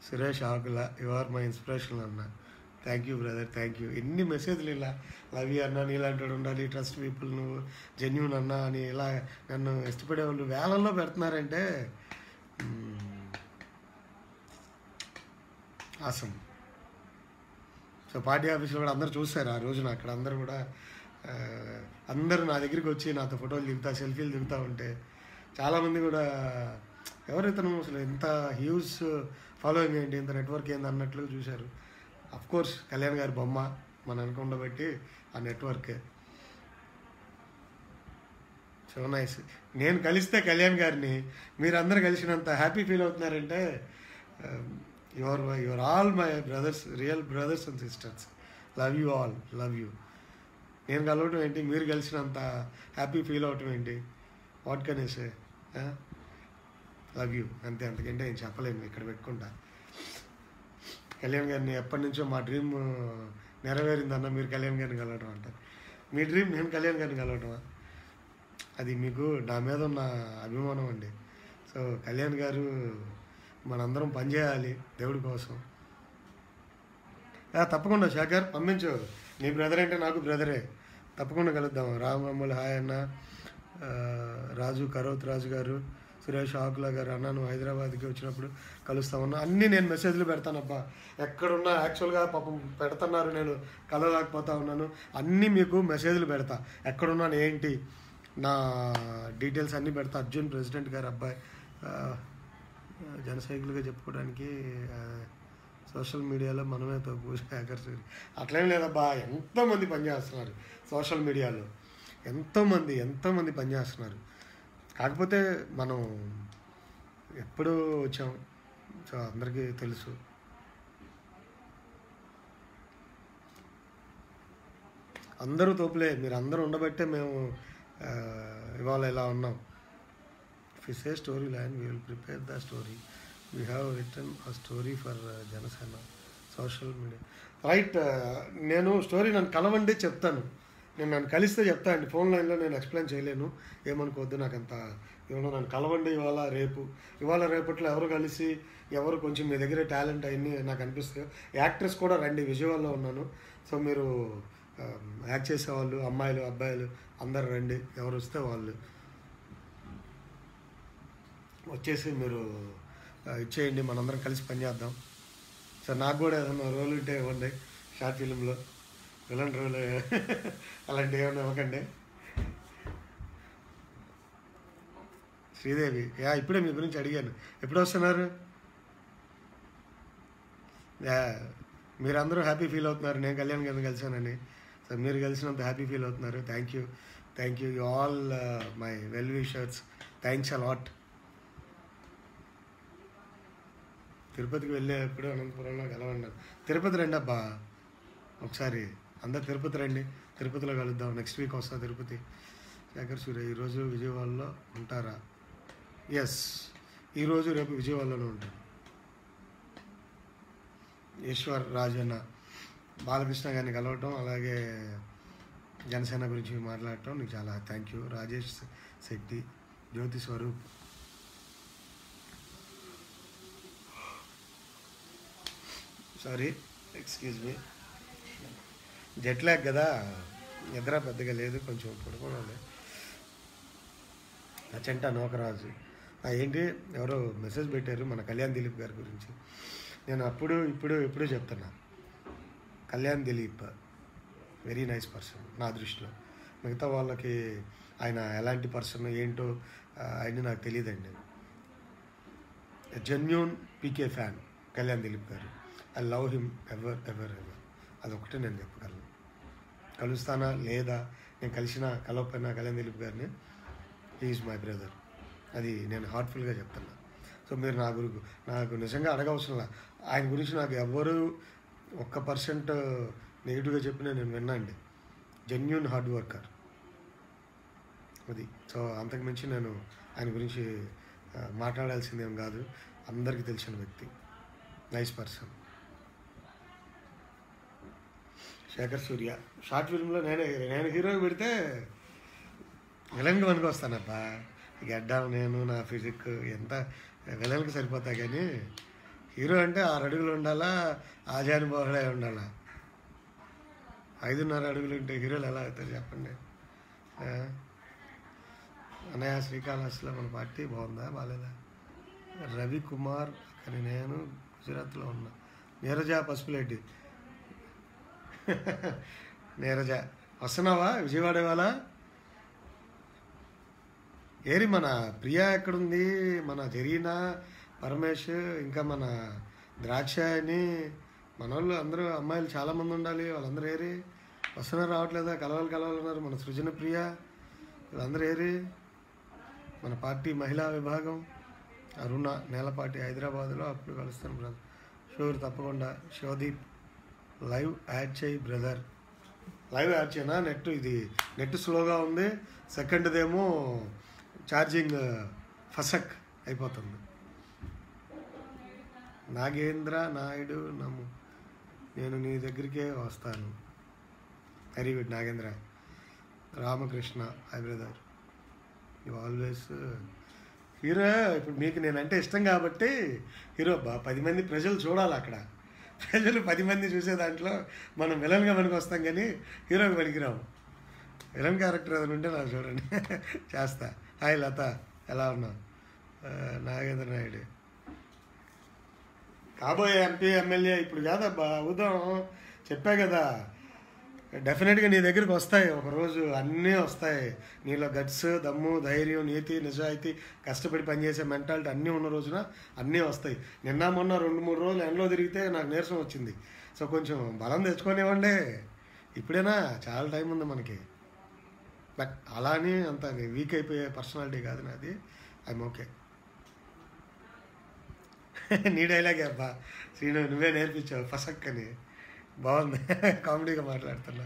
సురేష్ ఆకుల, యు ఆర్ మై ఇన్స్పిరేషన్ అన్న. Thank you brother, thank you. ఎన్ని మెసేజ్లు ఇలా, లవ్ యూ అన్న, నీలాంటి వాడు ఉండాలి, ట్రస్ట్ పీపుల్, నువ్వు జెన్యూన్ అన్న అని ఇలా నన్ను ఇష్టపడే వాళ్ళు వేలల్లో పెడుతున్నారంటే ఆసం. సో పార్టీ ఆఫీస్లో కూడా అందరూ చూస్తారు ఆ రోజున. అక్కడ అందరూ కూడా అందరూ నా దగ్గరికి వచ్చి నాతో ఫోటోలు దిగుతా, సెల్ఫీలు దిగుతూ ఉంటే చాలామంది కూడా ఎవరైతేనో అసలు ఎంత హ్యూజ్ ఫాలోయింగ్ ఏంటి, ఇంత నెట్వర్క్ ఏంది అన్నట్లుగా చూశారు. అఫ్కోర్స్ కళ్యాణ్ గారి బొమ్మ మన అనుకుండా బట్టి ఆ నెట్వర్క్. So nice. నేను కలిస్తే కళ్యాణ్ గారిని మీరందరూ కలిసినంత హ్యాపీ ఫీల్ అవుతున్నారంటే your all my brothers, real brothers and sisters. Love you all, love you. నేను కలవటం ఏంటి, మీరు కలిసినంత హ్యాపీ ఫీల్ అవటం ఏంటి, what can you say. Love you అంతే, అంతకంటే నేను చెప్పలేను. ఇక్కడ పెట్టుకుంటా. కళ్యాణ్ గారిని ఎప్పటి నుంచో మా డ్రీమ్ నెరవేరిందన్న మీరు కళ్యాణ్ గారిని కలవటం అంటారు. మీ డ్రీమ్ నేను కళ్యాణ్ గారిని కలవటమా? అది మీకు నా మీద ఉన్న అభిమానం అండి. సో కళ్యాణ్ గారు, మనందరం పనిచేయాలి దేవుడి కోసం. తప్పకుండా శేఖర్ పంపించు, నీ బ్రదర్ అంటే నాకు బ్రదరే. తప్పకుండా కలుద్దాం. రామమ్మలు హాయ్ అన్న, రాజు కరోత్ రాజు గారు, సురేష్ ఆకుల గారు, అన్న నువ్వు హైదరాబాద్కి వచ్చినప్పుడు కలుస్తామన్నా. అన్నీ నేను మెసేజ్లు పెడతానబ్బా, ఎక్కడున్నా. యాక్చువల్గా పాపం పెడుతున్నారు, నేను కలవలేకపోతా ఉన్నాను. అన్నీ మీకు మెసేజ్లు పెడతా, ఎక్కడున్నాను ఏంటి, నా డీటెయిల్స్ అన్నీ పెడతా. అర్జున్ ప్రెసిడెంట్ గారు అబ్బాయి, జనసైకులుగా చెప్పుకోవడానికి సోషల్ మీడియాలో మనమే తప్పు హ్యాకర్స్. అట్లేం లేదబ్బా, ఎంతోమంది పనిచేస్తున్నారు సోషల్ మీడియాలో, ఎంతోమంది పనిచేస్తున్నారు. కాకపోతే మనం ఎప్పుడు వచ్చాం, సో అందరికీ తెలుసు. అందరూ తోపులే, మీరు అందరూ ఉండబట్టే మేము ఇవాళ ఇలా ఉన్నాం. If you say story line, we will prepare the story. We have written a story for Janasena social media. Right. నేను స్టోరీ నన్ను కలవండి చెప్తాను, నేను నన్ను కలిస్తే చెప్తా అండి. ఫోన్ లైన్లో నేను ఎక్స్ప్లెయిన్ చేయలేను, ఏమనుకోవద్దు. నాకు అంత ఏమన్నా, నన్ను కలవండి ఇవాళ రేపట్లో ఎవరు కలిసి ఎవరు కొంచెం మీ దగ్గర టాలెంట్ అయ్యి నాకు అనిపిస్తాయి. యాక్టర్స్ కూడా రండి, విజయవాడలో ఉన్నాను. సో మీరు యాక్ట్ చేసేవాళ్ళు, అమ్మాయిలు అబ్బాయిలు అందరు రండి, ఎవరు వస్తే వాళ్ళు వచ్చేసి మీరు ఇచ్చేయండి, మనందరం కలిసి పనిచేద్దాం. సో నాకు కూడా ఏదన్నా రోల్ ఉంటే ఇవ్వండి, షార్ట్ ఫిలింలో విలన్ రోల్ అలాంటివి ఏమైనా ఇవ్వకండి. శ్రీదేవి, ఇప్పుడే మీ గురించి అడిగాను, ఎప్పుడు వస్తున్నారు? మీరందరూ హ్యాపీ ఫీల్ అవుతున్నారు నేను కళ్యాణ్ గారిని కలిసానని. సో మీరు కలిసినంత హ్యాపీ ఫీల్ అవుతున్నారు. Thank you you all my well wishers. Thanks a lot. తిరుపతికి వెళ్ళేప్పుడు అనంతపురంలో కలవన్నారు. తిరుపతి రండి అబ్బా ఒకసారి, అందరు తిరుపతి రండి, తిరుపతిలో కలుద్దాం. నెక్స్ట్ వీక్ వస్తా తిరుపతి. శేఖర్ సూర్య ఈరోజు విజయవాడలో ఉంటారా? ఎస్, ఈరోజు రేపు విజయవాడలోనే ఉంటాను. ఈశ్వర్ రాజన్న, బాలకృష్ణ గారిని కలవటం, అలాగే జనసేన గురించి మాట్లాడటం నీకు చాలా thank you. Rajesh Shetty, Jyothi Swaroop, sorry excuse me, jet lag కదా, నిద్ర పెద్దగా లేదు, కొంచెం పడుకోవాలి. అచంట నోకరాజు, ఏంటి ఎవరో మెసేజ్ పెట్టారు మన కళ్యాణ్ దిలీప్ గారి గురించి. నేను ఎప్పుడు చెప్తున్నా, Kalyan Dilip very nice person నా దృష్టిలో. మిగతా వాళ్ళకి ఆయన ఎలాంటి పర్సన్ ఏంటో ఆయన నాకు తెలియదండి. జెన్యూన్ పీకే ఫ్యాన్ కళ్యాణ్ దిలీప్ గారు. I love him ever. అదొకటే నేను చెప్పగలను. కలుస్తానా లేదా, నేను కలవకపోయినా కళ్యాణ్ దిలీప్ గారిని, ఈజ్ మై బ్రదర్. అది నేను హార్ట్ఫుల్గా చెప్తున్నా. సో మీరు నాకు నిజంగా అడగవసరంలా. ఆయన గురించి నాకు ఎవ్వరూ 1% నెగిటివ్గా చెప్పినా నేను విన్నాండి. జెన్యూన్ హార్డ్ వర్కర్ అది. సో అంతకుమించి నేను ఆయన గురించి మాట్లాడాల్సిందేం కాదు. అందరికీ తెలిసిన వ్యక్తి, నైస్ పర్సన్. శేఖర్ సూర్య షార్ట్ ఫిల్మ్లో నేను హీరోకి పెడితే విలన్కి పనికి వస్తానబ్బా. గడ్డం నేను నా ఫిజిక్ ఎంత విలన్కి సరిపోతా, కానీ హీరో అంటే 6 అడుగులు ఉండాలా, ఆజానుభావుడే ఉండాలా. 5.5 అడుగులు ఉంటే హీరోలు ఎలా అవుతారు చెప్పండి. అన్నయ్య శ్రీకాళహస్తిలో మన పార్టీ బాగుందా బాగాలేదా? రవికుమార్ కానీ నేను గుజరాత్లో ఉన్నా. నీరజ పసుపులేటి నీరజ వస్తున్నావా విజయవాడ ఇవాళ? ఏరి మన ప్రియా ఎక్కడుంది, మన జరీనా, పరమేష్, ఇంకా మన ద్రాక్ష అని మన వాళ్ళు అందరూ అమ్మాయిలు చాలామంది ఉండాలి. వాళ్ళందరూ ఏరి వస్తున్నారు, రావట్లేదా? కలవాలన్నారు. మన సృజన ప్రియ వీళ్ళందరూ ఏరి. మన పార్టీ మహిళా విభాగం అరుణ నేలపాటి హైదరాబాద్లో అప్పుడు కలుస్తాను బ్రదర్. షూర్ తప్పకుండా. శివదీప్ లైవ్ యాడ్ చేయి బ్రదర్. లైవ్ యాడ్ చేయనా? నెట్ స్లోగా ఉంది. సెకండ్దేమో ఛార్జింగ్ ఫసక్ అయిపోతుంది. నాగేంద్ర నాయుడు నేను నీ దగ్గరికే వస్తాను. Very good Nagendra. Ramakrishna hi brother, you always. Hero ఇప్పుడు మీకు నేనంటే ఇష్టం కాబట్టి హీరో 10 మంది ప్రజలు చూడాలి. అక్కడ ప్రజలు 10 మంది చూసే దాంట్లో మనం విలన్గా పనికి వస్తాం, కానీ హీరోకి పనికిరాము. విలన్ క్యారెక్టర్ ఏదైనా ఉంటే నాకు చూడండి చేస్తా. హాయ్ లత, ఎలా ఉన్నావు? నాగేంద్ర నాయుడు కాబోయే ఎంపీ ఎమ్మెల్యే ఇప్పుడు కాదబ్బా, అవుదాం. చెప్పా కదా, డెఫినెట్గా నీ దగ్గరికి వస్తాయి ఒకరోజు. అన్నీ వస్తాయి. నీలో గట్స్, దమ్ము, ధైర్యం, నీతి, నిజాయితీ, కష్టపడి పనిచేసే మెంటాలిటీ అన్నీ ఉన్న రోజున అన్నీ వస్తాయి. మొన్న 2-3 రోజులు ఎండలో తిరిగితే నాకు నీరసం వచ్చింది. సో కొంచెం బలం తెచ్చుకోనివ్వండి. ఇప్పుడైనా చాలా టైం ఉంది మనకి. బట్ అలా అని అంత వీక్ అయిపోయే పర్సనాలిటీ కాదు నాది. I'm okay. నీ డైలాగే అబ్బా శ్రీను, నువ్వే నేర్పించావు ఫసక్ అని. బాగుంది, కామెడీగా మాట్లాడుతున్నా.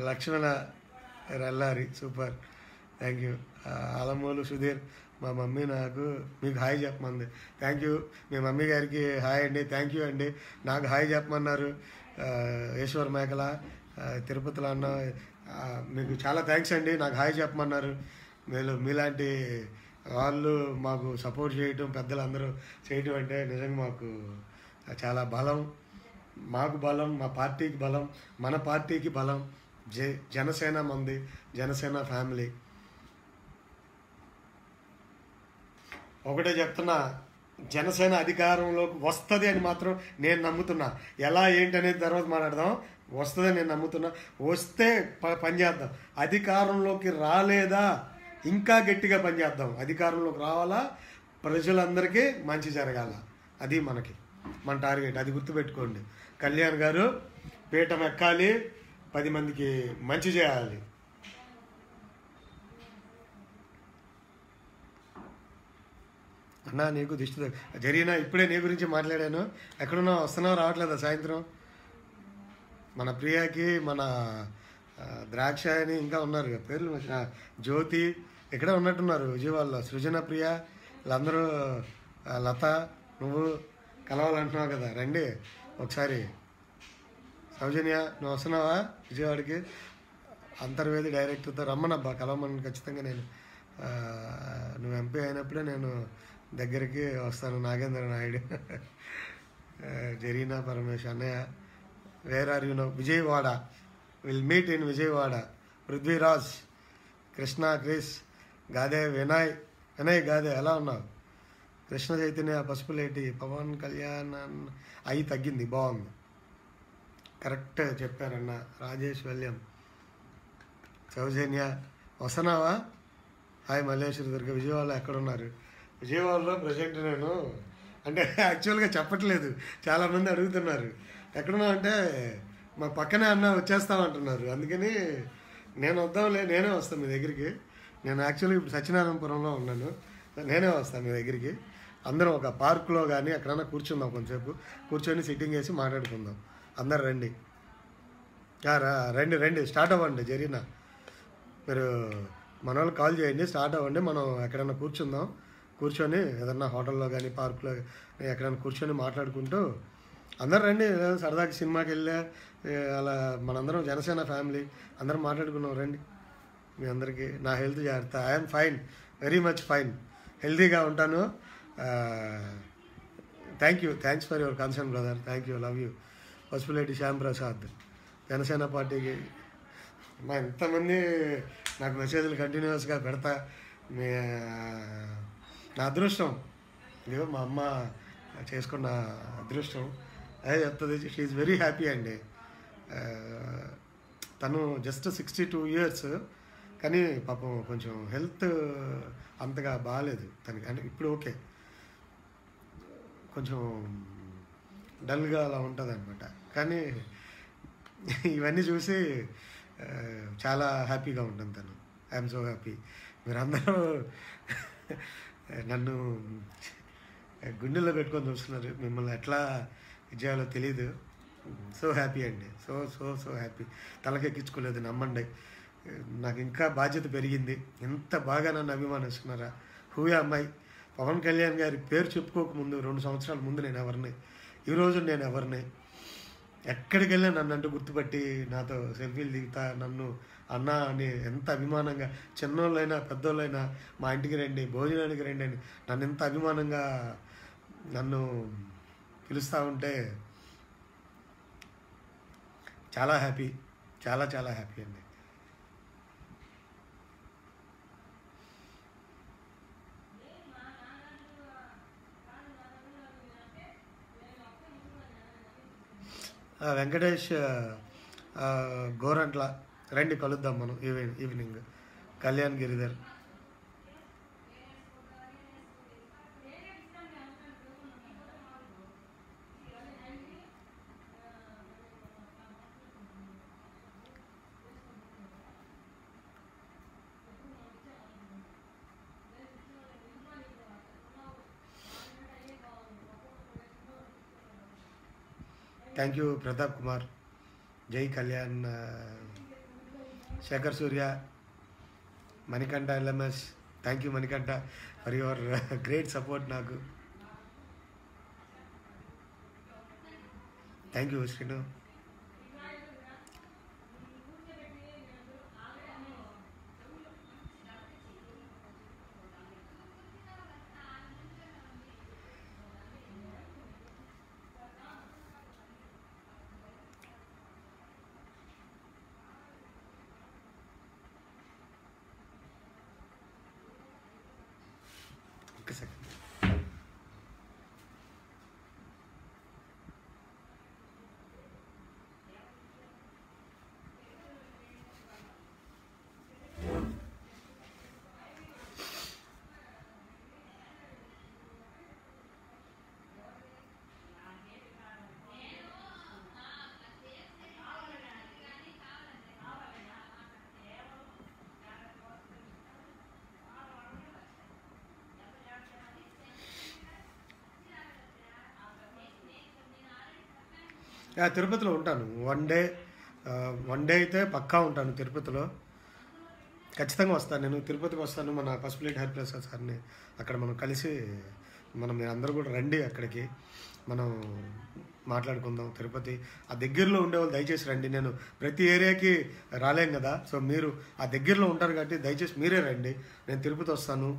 Lakshmana Rallari super, thank you. Alamulu Sudheer, మా మమ్మీ మీకు హాయ్ చెప్పమంది. Thank you. మీ మమ్మీ గారికి హాయ్ అండి. థ్యాంక్ యూ అండి. నాకు హాయ్ చెప్పమన్నారు. ఈశ్వర్ మేకల తిరుపతిలో అన్న, మీకు చాలా థ్యాంక్స్ అండి. నాకు హాయ్ చెప్పమన్నారు. మీలాంటి వాళ్ళు మాకు సపోర్ట్ చేయటం, పెద్దలందరూ చేయటం అంటే నిజంగా మాకు చాలా బలం. మాకు బలం, మా పార్టీకి బలం, మన పార్టీకి బలం. జనసేన మంది, జనసేన ఫ్యామిలీ. ఒకటే చెప్తున్నా, జనసేన అధికారంలోకి వస్తుంది అని మాత్రం నేను నమ్ముతున్నా. ఎలా ఏంటనేది తర్వాత మాట్లాడదాం. వస్తుందని నేను నమ్ముతున్నా. వస్తే పనిచేద్దాం. అధికారంలోకి రాలేదా ఇంకా గట్టిగా పనిచేద్దాం. అధికారంలోకి రావాలా, ప్రజలందరికీ మంచి జరగాల, అది మన టార్గెట్. అది గుర్తుపెట్టుకోండి. కళ్యాణ్ గారు పీఠం ఎక్కాలి, 10 మందికి మంచి చేయాలి. అన్నా నీకు దిష్టి జరిగినా ఇప్పుడే నీ గురించి మాట్లాడాను. ఎక్కడున్నా వస్తున్నావు, రావట్లేదా సాయంత్రం? మన ప్రియాకి, మన ద్రాక్ష అని ఇంకా ఉన్నారు పేర్లు, జ్యోతి ఇక్కడే ఉన్నట్టున్నారు విజయవాడలో. సృజన ప్రియ వీళ్ళందరూ, లత, నువ్వు కలవాలంటున్నావు కదా, రండి ఒకసారి. సౌజన్య నువ్వు వస్తున్నావా విజయవాడకి? అంతర్వేది డైరెక్టర్తో రమ్మనబ్బా, కలవమని ఖచ్చితంగా. నేను నువ్వు ఎంపీ అయినప్పుడే నేను దగ్గరికి వస్తాను. నాగేంద్ర నాయుడు, జరీనా, పరమేష్ అన్నయ్య, where are you no? Vijayawada, will meet in Vijayawada. Prithviraj, Krishna, Chris, Gade, Vinay Gade, ఎలా ఉన్నావు? కృష్ణ చైతన్య పసుపులేటి, పవన్ కళ్యాణ్ అయి తగ్గింది, బాగుంది, కరెక్ట్ చెప్పారన్న. రాజేష్ వెల్యం, సౌజన్య వస్తున్నావా? హాయ్ మల్లేశ్వరి దుర్గ, విజయవాడలో ఎక్కడున్నారు? విజయవాడలో ప్రజెంట్ నేను అంటే యాక్చువల్గా చెప్పట్లేదు, చాలామంది అడుగుతున్నారు ఎక్కడున్నావు అంటే మా పక్కనే అన్న వచ్చేస్తామంటున్నారు, అందుకని నేను వద్దాంలే, నేనే వస్తాను మీ దగ్గరికి. నేను యాక్చువల్లీ ఇప్పుడు సత్యనారాయణపురంలో ఉన్నాను, నేనే వస్తాను మీ దగ్గరికి. అందరం ఒక పార్కులో కానీ ఎక్కడైనా కూర్చుందాం, కొంచెంసేపు కూర్చొని సిట్టింగ్ వేసి మాట్లాడుకుందాం. అందరు రండి, రండి రండి, స్టార్ట్ అవ్వండి. జరిగిన మీరు మన వాళ్ళు కాల్ చేయండి, స్టార్ట్ అవ్వండి. మనం ఎక్కడైనా కూర్చుందాం, కూర్చొని ఏదన్నా హోటల్లో కానీ పార్కులో ఎక్కడైనా కూర్చొని మాట్లాడుకుంటూ అందరు రండి. సరదాకి సినిమాకి వెళ్ళా అలా మనందరం జనసేన ఫ్యామిలీ అందరం మాట్లాడుకున్నాం. రండి, మీ అందరికీ నా హెల్త్ జాగ్రత్త. I'm fine, very much fine, హెల్తీగా ఉంటాను. Thanks for your concern brother, thank you, love you. Pasupuleti Shyam Prasad, Janasena పార్టీకి. మా ఎంతమంది నాకు మెసేజ్లు కంటిన్యూస్గా పెడతా. మీ నా అదృష్టం, ఇదిగో మా అమ్మ చేసుకున్న అదృష్టం అదే చెప్తుంది. షీఈ్ వెరీ హ్యాపీ అండి. తను జస్ట్ 62 years, కానీ పాపం కొంచెం హెల్త్ అంతగా బాగాలేదు తనకి. అంటే ఇప్పుడు ఓకే, కొంచెం డల్గా అలా ఉంటుంది అనమాట. కానీ ఇవన్నీ చూసి చాలా హ్యాపీగా ఉంటుంది తను. I'm so happy. మీరందరూ నన్ను గుండెల్లో పెట్టుకొని చూస్తున్నారు, మిమ్మల్ని ఎట్లా చేయాలో తెలీదు. సో హ్యాపీ అండి, సో సో సో హ్యాపీ. తలకెక్కించుకోలేదు, నమ్మండి. నాకు ఇంకా బాధ్యత పెరిగింది. ఎంత బాగా నన్ను అభిమానిస్తున్నారా. హూ అమ్మాయి పవన్ కళ్యాణ్ గారి పేరు చెప్పుకోకముందు 2 సంవత్సరాల ముందు నేను ఎవరిని, ఈరోజు నేను ఎవరిని, ఎక్కడికి వెళ్ళినా నన్ను అంటూ గుర్తుపట్టి నాతో సెల్ఫీలు దిగుతా, నన్ను అన్న అని ఎంత అభిమానంగా, చిన్నోళ్ళైనా పెద్దోళ్ళైనా మా ఇంటికి రండి, భోజనానికి రండి అని నన్ను ఎంత అభిమానంగా నన్ను పిలుస్తూ ఉంటే చాలా హ్యాపీ, చాలా చాలా హ్యాపీ అండి. వెంకటేష్ గోరంట్ల రండి, కలుద్దాం మనం evening Kalyan Giridhar. Thank you Pratap Kumar, Jai Kalyan, Shekhar Surya, Manikanta LMS. Thank you Manikanta for your great support నాకు. Thank you Srinu. ఒక్క సెకండ్. తిరుపతిలో ఉంటాను. వన్ డే అయితే పక్కా ఉంటాను తిరుపతిలో. ఖచ్చితంగా వస్తాను, నేను తిరుపతికి వస్తాను. మన పసుపులేటి హరిప్రసాద్ సార్ని అక్కడ మనం కలిసి, మీరు అందరూ కూడా రండి, అక్కడికి మనం మాట్లాడుకుందాం. తిరుపతి ఆ దగ్గరలో ఉండేవాళ్ళు దయచేసి రండి. నేను ప్రతి ఏరియాకి రాలేం కదా, సో మీరు ఆ దగ్గరలో ఉంటారు కాబట్టి దయచేసి మీరే రండి. నేను తిరుపతి వస్తాను,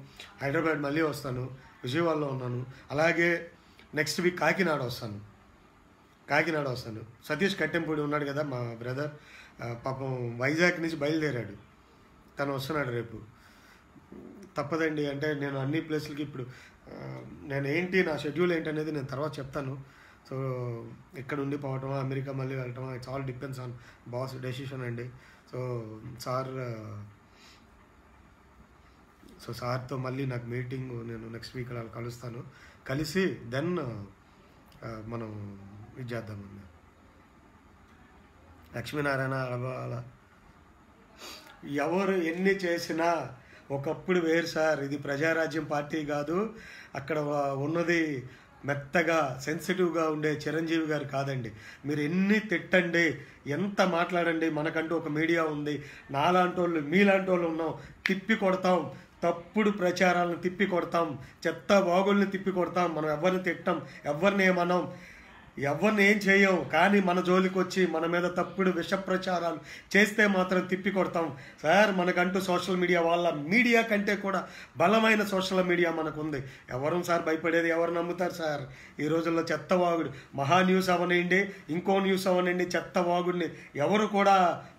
హైదరాబాద్ మళ్ళీ వస్తాను, విజయవాడలో ఉన్నాను. అలాగే నెక్స్ట్ వీక్ కాకినాడ వస్తాను. సతీష్ కట్టెంపూడి ఉన్నాడు కదా మా బ్రదర్, పాపం వైజాగ్ నుంచి బయలుదేరాడు, తను వస్తున్నాడు రేపు. తప్పదండి అంటే నేను అన్ని ప్లేస్లకి ఇప్పుడు నేను ఏంటి, నా షెడ్యూల్ ఏంటి అనేది నేను తర్వాత చెప్తాను. సో ఇక్కడ ఉండిపోవటమా, అమెరికా మళ్ళీ వెళ్ళటమా, it's all depends on boss decision అండి. సో సార్తో మళ్ళీ నాకు మీటింగ్, నేను నెక్స్ట్ వీక్ అలా కలుస్తాను. కలిసి దెన్ మనం ఇది చేద్దామన్నా. లక్ష్మీనారాయణ అలా ఎవరు ఎన్ని చేసినా ఒకప్పుడు వేరు సార్. ఇది ప్రజారాజ్యం పార్టీ కాదు. అక్కడ ఉన్నది మెత్తగా సెన్సిటివ్గా ఉండే చిరంజీవి గారు కాదండి. మీరు ఎన్ని తిట్టండి, ఎంత మాట్లాడండి, మనకంటూ ఒక మీడియా ఉంది. నాలాంటి వాళ్ళు మీలాంటి వాళ్ళు ఉన్నాం, తిప్పి కొడతాం. తప్పుడు ప్రచారాలను తిప్పి కొడతాం, చెత్త వాగుల్ని తిప్పి కొడతాం. మనం ఎవరిని తిట్టాం, ఎవరిని ఏమన్నాం, ఎవరిని ఏం చేయం. కానీ మన జోలికి వచ్చి మన మీద తప్పుడు విష ప్రచారాలు చేస్తే మాత్రం తిప్పి కొడతాం సార్. మనకంటూ సోషల్ మీడియా, వాళ్ళ మీడియా కంటే కూడా బలమైన సోషల్ మీడియా మనకు ఉంది. ఎవరు సార్ భయపడేది, ఎవరు నమ్ముతారు సార్ ఈ రోజుల్లో? చెత్త వాగుడు, మహా న్యూస్ అవనండి, ఇంకో న్యూస్ అవనండి, చెత్త వాగుడిని ఎవరు కూడా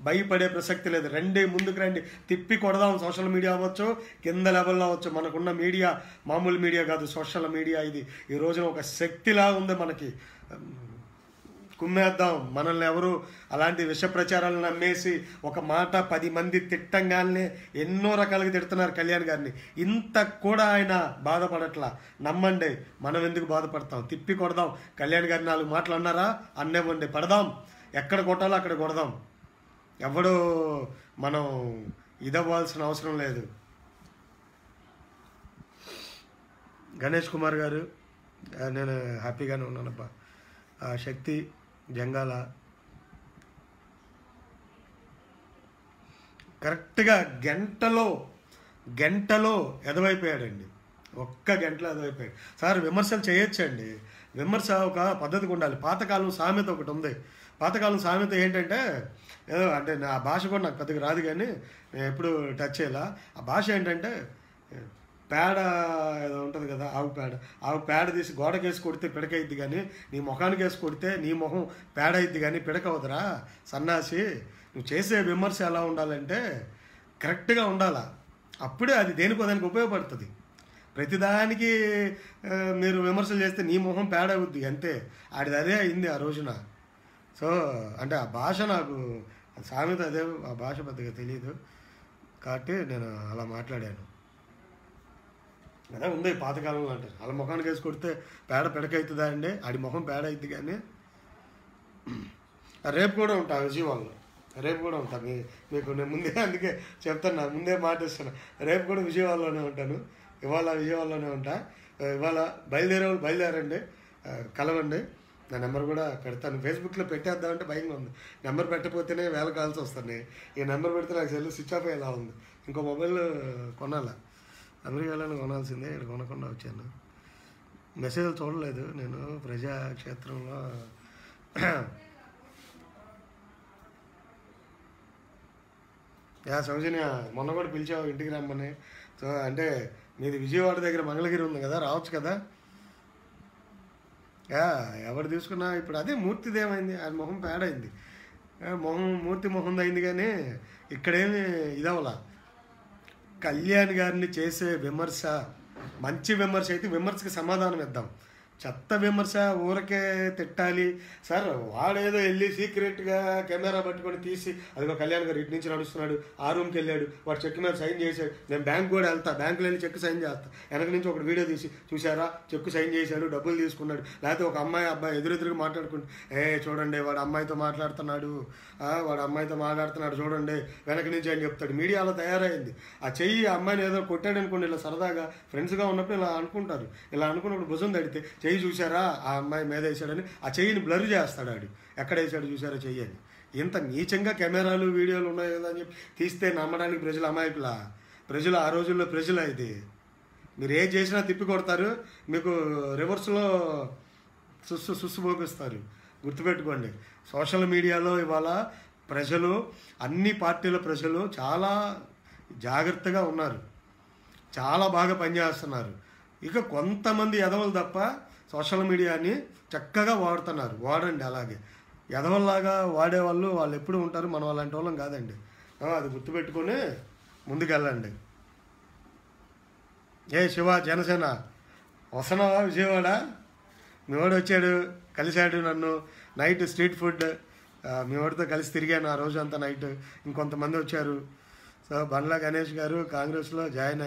భయపడే ప్రసక్తి లేదు. రండి, ముందుకు రండి, తిప్పి కొడదాం. సోషల్ మీడియా అవ్వచ్చు, కింద లెవెల్లో అవ్వచ్చు. మనకున్న మీడియా మామూలు మీడియా కాదు, సోషల్ మీడియా. ఇది ఈ రోజున ఒక శక్తిలా ఉంది మనకి. కుమ్మేద్దాం. మనల్ని ఎవరు అలాంటి విష ప్రచారాలను నమ్మేసి ఒక మాట 10 మంది తిట్టంగానే ఎన్నో రకాలుగా తిడుతున్నారు కళ్యాణ్ గారిని. ఇంత కూడా ఆయన బాధపడట్లా. నమ్మండి, మనం ఎందుకు బాధపడతాం? తిప్పి కొడదాం. కళ్యాణ్ గారిని 4 మాటలు అన్నారా, అన్నేవ్వండి, పడదాం. ఎక్కడ కొట్టాలో అక్కడ కొడదాం. ఎవడు మనం ఇదవ్వాల్సిన అవసరం లేదు. గణేష్ కుమార్ గారు, నేను హ్యాపీగానే ఉన్నానబ్బా. శక్తి జంగాల కరెక్ట్గా గంటలో ఎదవైపోయాడండి. ఒక్క గంటలో ఎదవైపోయాడు సార్. విమర్శలు చేయొచ్చండి, విమర్శ ఒక పద్ధతికి ఉండాలి. పాతకాలం సామెత ఒకటి ఉంది. పాతకాలం సామెత ఏంటంటే, ఏదో అంటే ఆ భాష కూడా నాకు పెద్దగా రాదు, కానీ నేను ఎప్పుడు టచ్ చేయాల. ఆ భాష ఏంటంటే, పేడ ఏదో ఉంటుంది కదా, ఆవు పేడ తీసి గోడకేసి కొడితే పిడకయిద్ది, కానీ నీ ముఖానికి వేసి కొడితే నీ మొహం పేడ అయిద్ది, కానీ పిడక అవుతురా సన్నాసి. నువ్వు చేసే విమర్శ ఎలా ఉండాలంటే కరెక్ట్గా ఉండాలా. అప్పుడే అది దేనికో దానికి ఉపయోగపడుతుంది. ప్రతిదానికి మీరు విమర్శలు చేస్తే నీ మొహం పేడ అవుద్ది అంతే. ఆడిది అదే అయింది ఆ రోజున. సో అంటే ఆ భాష నాకు సామెత అదే, ఆ భాష పెద్దగా తెలియదు కాబట్టి నేను అలా మాట్లాడాను. అదే ఉంది పాతకాలంలో అంటారు, అలా ముఖానికి వేసి కొడితే పేడ పిడకవుతుందా అండి, ఆడి మొహం పేడ అవుతుంది. కానీ రేపు కూడా ఉంటా విజయవాడలో, రేపు కూడా ఉంటా. మీకు నేను ముందే అందుకే చెప్తాను, నా ముందే మాట ఇస్తాను. రేపు కూడా విజయవాడలోనే ఉంటాను. ఇవాళ విజయవాడలోనే ఉంటా. ఇవాళ బయలుదేరే వాళ్ళు బయలుదేరండి, కలవండి. నా నెంబర్ కూడా పెడతాను. ఫేస్బుక్లో పెట్టేద్దామంటే భయంగా ఉంది. నెంబర్ పెట్టకపోతేనే వేల కాల్స్ వస్తున్నాయి. ఈ నెంబర్ పెడితే నాకు సెల్ స్విచ్ ఆఫ్ అయ్యేలా ఉంది. ఇంకో మొబైల్ కొనాలా, అమెరికాలోనే కొనాల్సిందే, ఇక్కడ కొనకుండా వచ్చాను. మెసేజ్లు చూడలేదు నేను. ప్రజాక్షేత్రంలో సౌజన్య మొన్న కూడా పిలిచావు ఇంటికి రమ్మని. సో అంటే మీది విజయవాడ దగ్గర మంగళగిరి ఉంది కదా, రావచ్చు కదా. ఎవరు తీసుకున్నా ఇప్పుడు అదే మూర్తిది ఏమైంది, అది మొహం పేడైంది. మూర్తి మొహం అయింది, కానీ ఇక్కడేమి ఇదవలా. కళ్యాణ్ గారిని చేసే విమర్శ మంచి విమర్శ అయితే విమర్శకి సమాధానం ఇద్దాం. చెత్త విమర్శ ఊరకే తిట్టాలి సార్. వాడేదో వెళ్ళి సీక్రెట్గా కెమెరా పట్టుకొని తీసి, అదిగో కళ్యాణ్ గారు ఇటు నుంచి నడుస్తున్నాడు, ఆ రూమ్కి వెళ్ళాడు, వాడు చెక్ మీద సైన్ చేశాడు, నేను బ్యాంక్ కూడా వెళ్తా, బ్యాంకులో వెళ్ళి చెక్ సైన్ చేస్తా, వెనక నుంచి ఒకటి వీడియో తీసి చూసారా చెక్ సైన్ చేశాడు, డబ్బులు తీసుకున్నాడు. లేకపోతే ఒక అబ్బాయి ఎదురెదురుగా మాట్లాడుకుంటూ, చూడండి వాడు అమ్మాయితో మాట్లాడుతున్నాడు, చూడండి వెనక నుంచి అని చెప్తాడు. మీడియాలో తయారైంది. ఆ చెయ్యి ఆ అమ్మాయిని ఏదో కొట్టాడు అనుకోండి, ఇలా సరదాగా ఫ్రెండ్స్గా ఉన్నప్పుడు ఇలా అనుకుంటారు. ఇలా అనుకున్నప్పుడు భుజం తడితే చెయ్యి చూసారా ఆ అమ్మాయి మీద వేసాడని ఆ చెయ్యిని బ్లర్ చేస్తాడు. ఆడు ఎక్కడ వేసాడు చూసారా చెయ్యి అని. ఇంత నీచంగా కెమెరాలు వీడియోలు ఉన్నాయి కదా అని చెప్పి తీస్తే నమ్మడానికి ప్రజలు అమాయకులా? ప్రజలు ఆ రోజుల్లో ప్రజలు అయితే మీరు ఏం చేసినా తిప్పి కొడతారు, మీకు రివర్స్లో సుస్సు పోపిస్తారు. గుర్తుపెట్టుకోండి. సోషల్ మీడియాలో ఇవాళ ప్రజలు, అన్ని పార్టీల ప్రజలు చాలా జాగ్రత్తగా ఉన్నారు, చాలా బాగా పనిచేస్తున్నారు. ఇక కొంతమంది ఎదవలు తప్ప సోషల్ మీడియాని చక్కగా వాడుతున్నారు. వాడండి అలాగే. ఎదవల్లాగా వాడేవాళ్ళు వాళ్ళు ఎప్పుడు ఉంటారు, మనం అలాంటి వాళ్ళం కాదండి. అది గుర్తుపెట్టుకొని ముందుకెళ్ళండి. శివ జనసేన వస్తున్నావా విజయవాడ? మీ వాడు వచ్చాడు, కలిశాడు నన్ను. నైట్ స్ట్రీట్ ఫుడ్ మీ వాడితో కలిసి తిరిగాను ఆ రోజు అంతా నైట్. ఇంకొంతమంది వచ్చారు. సో బండ్ల గణేష్ గారు కాంగ్రెస్లో జాయిన్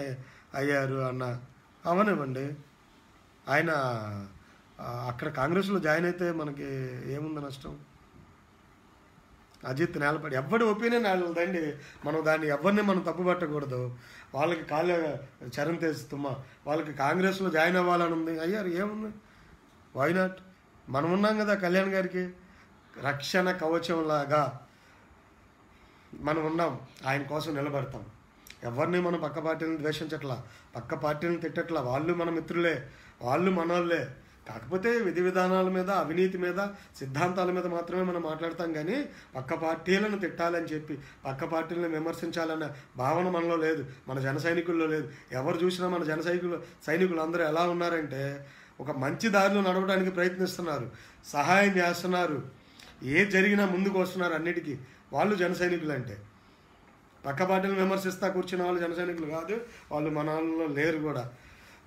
అయ్యారు అన్న. అవనివ్వండి, ఆయన అక్కడ కాంగ్రెస్లో జాయిన్ అయితే మనకి ఏముంది నష్టం? అజిత్ నేలపడి ఎవరి ఒపీనియన్ వాళ్ళదండి. మనం దాన్ని ఎవరిని మనం తప్పు పట్టకూడదు. వాళ్ళకి చరణ్ తేజ్ తుమ్మ వాళ్ళకి కాంగ్రెస్లో జాయిన్ అవ్వాలని ఉంది, అయ్యారు, ఏముంది, వై నాట్? మనం ఉన్నాం కదా కళ్యాణ్ గారికి రక్షణ కవచంలాగా మనం ఉన్నాం, ఆయన కోసం నిలబడతాం. ఎవరిని మనం పక్క పార్టీలను ద్వేషించట్లా, పక్క పార్టీలను తిట్టట్లా, వాళ్ళు మన మిత్రులే, వాళ్ళు మనోళ్ళే. కాకపోతే విధి విధానాల మీద, అవినీతి మీద, సిద్ధాంతాల మీద మాత్రమే మనం మాట్లాడతాం. కానీ పక్క పార్టీలను తిట్టాలని చెప్పి, పక్క పార్టీలను విమర్శించాలన్న భావన మనలో లేదు, మన జన సైనికుల్లో లేదు. ఎవరు చూసినా మన సైనికులు అందరూ ఎలా ఉన్నారంటే ఒక మంచి దారిలో నడవడానికి ప్రయత్నిస్తున్నారు, సహాయం చేస్తున్నారు, ఏది జరిగినా ముందుకు వస్తున్నారు అన్నిటికీ. వాళ్ళు జన సైనికులు అంటే. పక్క పార్టీలను విమర్శిస్తా కూర్చున్న వాళ్ళు జన సైనికులు కాదు, వాళ్ళు మన వాళ్ళలో లేరు కూడా.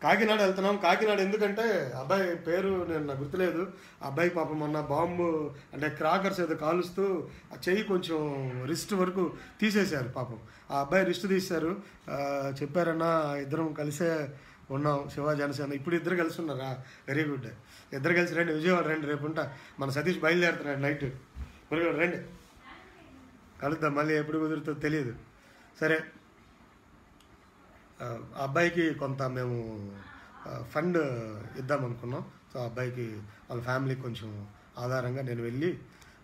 కాకినాడ వెళ్తున్నాం. కాకినాడ ఎందుకంటే అబ్బాయి పేరు నేను నాకు గుర్తులేదు. అబ్బాయి పాపం మొన్న బాంబు అంటే క్రాకర్స్ ఏదో కాలుస్తూ ఆ చెయ్యి కొంచెం రిస్ట్ వరకు తీసేశారు పాపం. ఆ అబ్బాయి రిస్ట్ తీశారు. చెప్పారన్నా ఇద్దరం కలిసే ఉన్నాం, శివ జనసేన. ఇప్పుడు ఇద్దరు కలిసి ఉన్నారా? Very good. ఇద్దరు కలిసి రండి, విజయవాడ రండి, రేపు ఉంటా. మన సతీష్ బయలుదేరుతున్నాడు నైట్. మరి రండి, కలుద్దాం. మళ్ళీ ఎప్పుడు కుదురుతుందో తెలియదు. సరే, ఆ అబ్బాయికి కొంత మేము ఫండ్ ఇద్దాం అనుకున్నాం. సో ఆ అబ్బాయికి వాళ్ళ ఫ్యామిలీకి కొంచెం ఆధారంగా నేను వెళ్ళి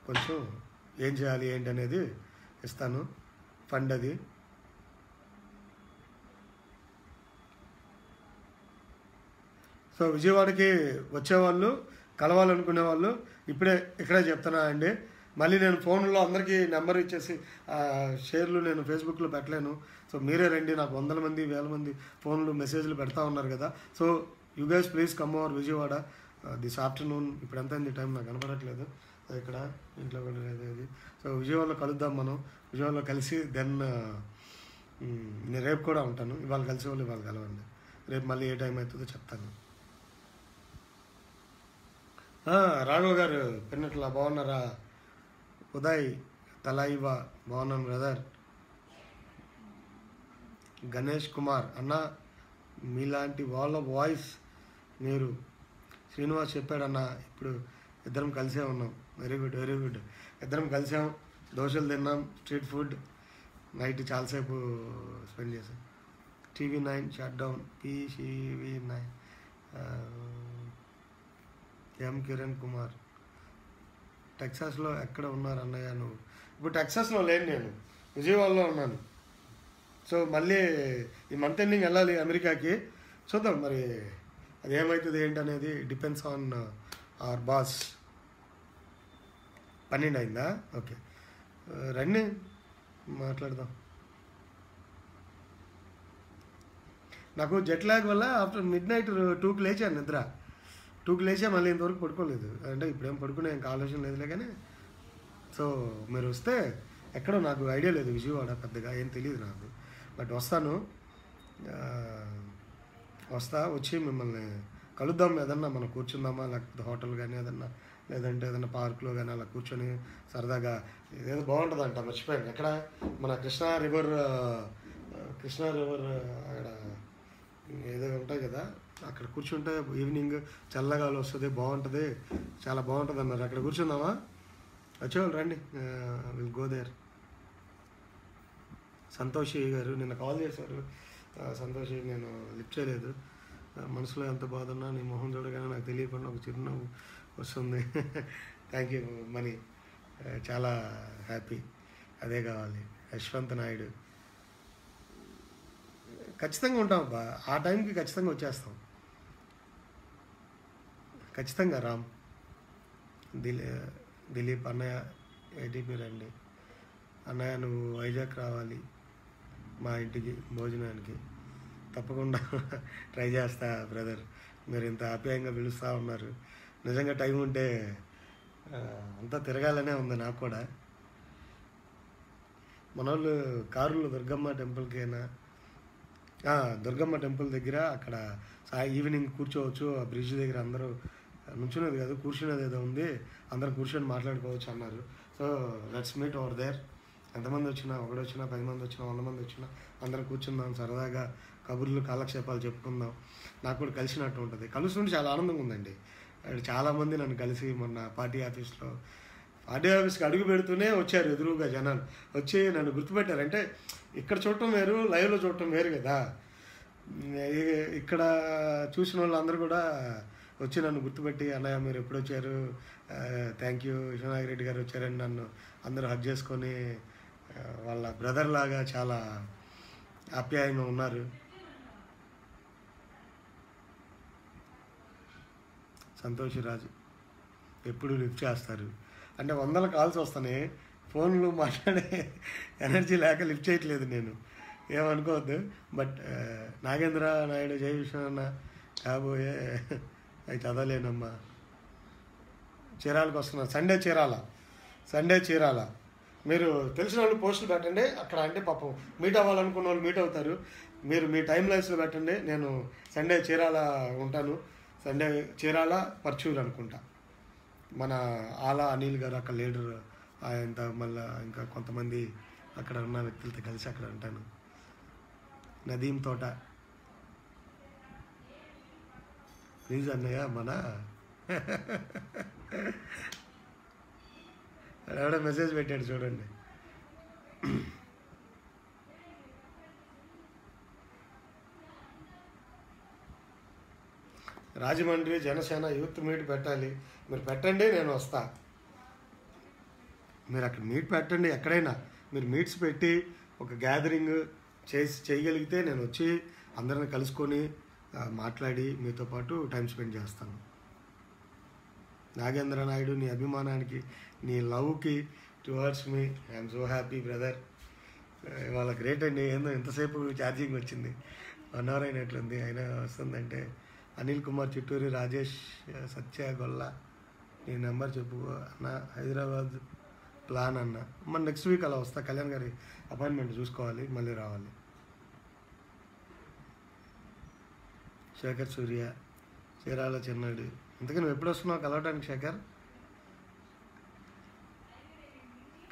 కొంచెం ఏం చేయాలి ఏంటి అనేది ఇస్తాను, ఫండ్ అది. సో విజయవాడకి వచ్చేవాళ్ళు, కలవాలనుకునే వాళ్ళు ఇప్పుడే ఇక్కడే చెప్తున్నా అండి. మళ్ళీ నేను ఫోన్లో అందరికీ నెంబర్ ఇచ్చేసి షేర్లు నేను ఫేస్బుక్లో పెట్టలేను. సో మీరే రండి, నాకు 100 మంది 1000 మంది ఫోన్లు మెసేజ్లు పెడతా ఉన్నారు కదా. So you guys please come over Vijayawada this afternoon. ఇప్పుడు ఎంత అయింది టైం నాకు కనపడట్లేదు, ఇక్కడ ఇంట్లో కూడా లేదు ఇది. సో విజయవాడలో కలుద్దాం మనం. విజయవాడలో కలిసి దెన్ నేను రేపు కూడా ఉంటాను. ఇవాళ కలిసి వాళ్ళు ఇవాళ కలవండి, రేపు మళ్ళీ ఏ టైం అవుతుందో చెప్తాను. రాఘవ గారు పిన్నట్లా బాగున్నారా? ఉదయ్ తలైవా బాగున్నాను బ్రదర్. గణేష్ కుమార్ అన్న మీలాంటి వాళ్ళ వాయిస్ మీరు శ్రీనివాస్ చెప్పాడన్న. ఇప్పుడు ఇద్దరం కలిసే ఉన్నాం. Very good, very good. ఇద్దరం కలిసాం, దోశలు తిన్నాం, స్ట్రీట్ ఫుడ్, నైట్ చాలాసేపు స్పెండ్ చేసాం. TV9 shut down, PCV9. ఎం కిరణ్ కుమార్ టెక్సాస్లో ఎక్కడ ఉన్నారు అన్నయ్య నువ్వు? ఇప్పుడు టెక్సాస్లో లేను, నేను విజయవాడలో ఉన్నాను. సో మళ్ళీ ఈ మంత్ ఎండింగ్ వెళ్ళాలి అమెరికాకి. చూద్దాం మరి అది ఏమవుతుంది ఏంటి అనేది, డిపెండ్స్ ఆన్ అవర్ బాస్. 12 అయిందా? ఓకే, రండి మాట్లాడదాం. నాకు జెట్ లాగ్ వల్ల ఆఫ్టర్ మిడ్నైట్ 2కి లేచాను, నిద్ర 2కి లేచా, మళ్ళీ ఇంతవరకు పడుకోలేదు. అంటే ఇప్పుడేం పడుకునే ఇంకా ఆలోచన లేదులే. కానీ సో మీరు వస్తే ఎక్కడో నాకు ఐడియా లేదు, విజయవాడ పెద్దగా ఏం తెలియదు నాకు. బట్ వస్తాను, వచ్చి మిమ్మల్ని కలుద్దాం. ఏదన్నా మనం కూర్చుందామా, లేకపోతే హోటల్ కానీ ఏదన్నా, లేదంటే ఏదన్నా పార్క్లో కానీ అలా కూర్చొని సరదాగా ఇదేదో బాగుంటుందంట. మర్చిపోయాను, ఎక్కడ మన కృష్ణా రివర్ అక్కడ ఏదో ఉంటాయి కదా, అక్కడ కూర్చుంటే ఈవినింగ్ చల్లగాలి వస్తుంది, బాగుంటుంది, చాలా బాగుంటుంది అన్నారు. అక్కడ కూర్చుందామా? వచ్చేవాళ్ళు రండి, విల్ గో దేర్. సంతోషి గారు నిన్న కాల్ చేశారు. సంతోషి నేను లిఫ్ట్ చేయలేదు. మనసులో ఎంత బాధ ఉన్నా నీ మొహం చూడగానే నాకు తెలియకుండా ఒక చిరునవ్వు వస్తుంది. థ్యాంక్ యూ మనీ, చాలా హ్యాపీ, అదే కావాలి. యశ్వంత్ నాయుడు, ఖచ్చితంగా ఉంటాం అబ్బా, ఆ టైంకి ఖచ్చితంగా వచ్చేస్తాం, ఖచ్చితంగా. రామ్ దిలీప్ అన్నయ్య ఏటీపీ రండి అన్నయ్య, నువ్వు వైజాగ్ రావాలి మా ఇంటికి భోజనానికి. తప్పకుండా ట్రై చేస్తా బ్రదర్, మీరు ఇంత ఆప్యాయంగా పిలుస్తూ ఉన్నారు. నిజంగా టైం ఉంటే అంతా తిరగాలనే ఉంది నాకు కూడా. మన వాళ్ళు కారులో దుర్గమ్మ టెంపుల్కైనా, దుర్గమ్మ టెంపుల్ దగ్గర అక్కడ ఈవినింగ్ కూర్చోవచ్చు, ఆ బ్రిడ్జ్ దగ్గర అందరూ నుంచునేది కాదు, కూర్చునేది ఏదో ఉంది, అందరం కూర్చొని మాట్లాడుకోవచ్చు అన్నారు. So let's meet over there. ఎంతమంది వచ్చినా, 1 వచ్చినా, 10 మంది వచ్చినా, 100 మంది వచ్చినా, అందరం కూర్చుందాం, సరదాగా కబుర్లు కాలక్షేపాలు చెప్పుకుందాం. నాకు కూడా కలిసినట్టు ఉంటుంది. కలుస్తుంటే చాలా ఆనందంగా ఉందండి. చాలామంది నన్ను కలిసి మొన్న పార్టీ ఆఫీస్లో ఆర్డీ ఆఫీస్కి అడుగు పెడుతూనే వచ్చారు ఎదురుగా జనాలు, వచ్చి నన్ను గుర్తుపెట్టారు. అంటే ఇక్కడ చూడటం వేరు, లైవ్లో చూడటం వేరు కదా. ఇక్కడ చూసిన వాళ్ళందరూ కూడా వచ్చి నన్ను గుర్తుపెట్టి, అన్నయ్య మీరు ఎప్పుడు వచ్చారు, థ్యాంక్ యూ, విశ్వనాథ్ గారు వచ్చారని నన్ను అందరూ హగ్ చేసుకొని వాళ్ళ బ్రదర్ లాగా చాలా ఆప్యాయంగా ఉన్నారు. సంతోష్ రాజు ఎప్పుడు లిఫ్ట్ చేస్తారు అంటే 100 కాల్స్ వస్తున్నాయి, ఫోన్లు మాట్లాడే ఎనర్జీ లేక లిఫ్ట్ చేయట్లేదు నేను, ఏమనుకోవద్దు. బట్ నాగేంద్ర నాయుడు, జై విశ్వనాథ కాబోయే అవి చదవలేనమ్మా. చీరాలకు వస్తున్నారు, సండే చీరాల. మీరు తెలిసిన వాళ్ళు పోస్టులు పెట్టండి అక్కడ, అంటే పాపం మీట్ అవ్వాలనుకున్న వాళ్ళు మీట్ అవుతారు. మీరు మీ టైం లైన్స్లో పెట్టండి, నేను సండే చీరాల ఉంటాను. సండే చీరాల పర్చూరు అనుకుంటా. మన ఆలా అనిల్ గారు అక్కడ లీడర్, ఆయన మళ్ళీ ఇంకా కొంతమంది అక్కడ ఉన్న వ్యక్తులతో కలిసి అక్కడ ఉంటాను. నదీం తోట ప్లీజ్ అన్నయ్య, మన ఎవడో మెసేజ్ పెట్టాడు చూడండి. రాజమండ్రి జనసేన యూత్ మీట్ పెట్టాలి, మీరు పెట్టండి, నేను వస్తా. మీరు అక్కడ మీట్ పెట్టండి, ఎక్కడైనా మీరు మీట్స్ పెట్టి ఒక గ్యాదరింగ్ చేయగలిగితే నేను వచ్చి అందరిని కలుసుకొని మాట్లాడి మీతో పాటు టైం స్పెండ్ చేస్తాను. నాగేంద్ర నాయుడు, నీ అభిమానానికి, నీ లవ్కి towards me I'm so happy brother. ఇవాళ గ్రేట్ అండి, ఏందో ఎంతసేపు ఛార్జింగ్ వచ్చింది, 1 hour అయినట్లుంది, అయినా వస్తుందంటే. అనిల్ కుమార్ చిట్టూరి, రాజేష్ సత్య గొల్ల, నీ నెంబర్ చెప్పు అన్న, హైదరాబాద్ ప్లాన్ అన్న. మన నెక్స్ట్ వీక్ అలా వస్తా, కళ్యాణ్ గారి అపాయింట్మెంట్ చూసుకోవాలి, మళ్ళీ రావాలి. శేఖర్ సూర్య, చీరాల చిన్నాడు. ఇంతకీ నువ్వు ఎప్పుడు వస్తున్నావు కలవటానికి శేఖర్?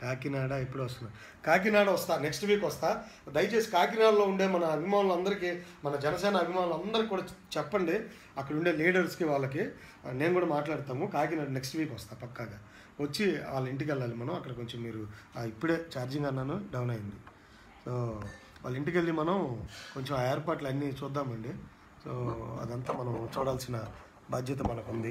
కాకినాడ ఎప్పుడు వస్తున్నావు? కాకినాడ వస్తా, నెక్స్ట్ వీక్ వస్తా. దయచేసి కాకినాడలో ఉండే మన అభిమానులందరికీ, మన జనసేన అభిమానులందరికీ కూడా చెప్పండి, అక్కడ ఉండే లీడర్స్కి వాళ్ళకి నేను కూడా మాట్లాడతాము. కాకినాడ నెక్స్ట్ వీక్ వస్తా పక్కాగా, వచ్చి వాళ్ళ ఇంటికి వెళ్ళాలి మనం. అక్కడ కొంచెం మీరు ఇప్పుడే ఛార్జింగ్ అన్నాను డౌన్ అయింది, సో వాళ్ళ ఇంటికి వెళ్ళి మనం కొంచెం ఆ ఏర్పాట్లు అన్నీ చూద్దామండి. సో అదంతా మనం చూడాల్సిన బాధ్యత మనకు ఉంది.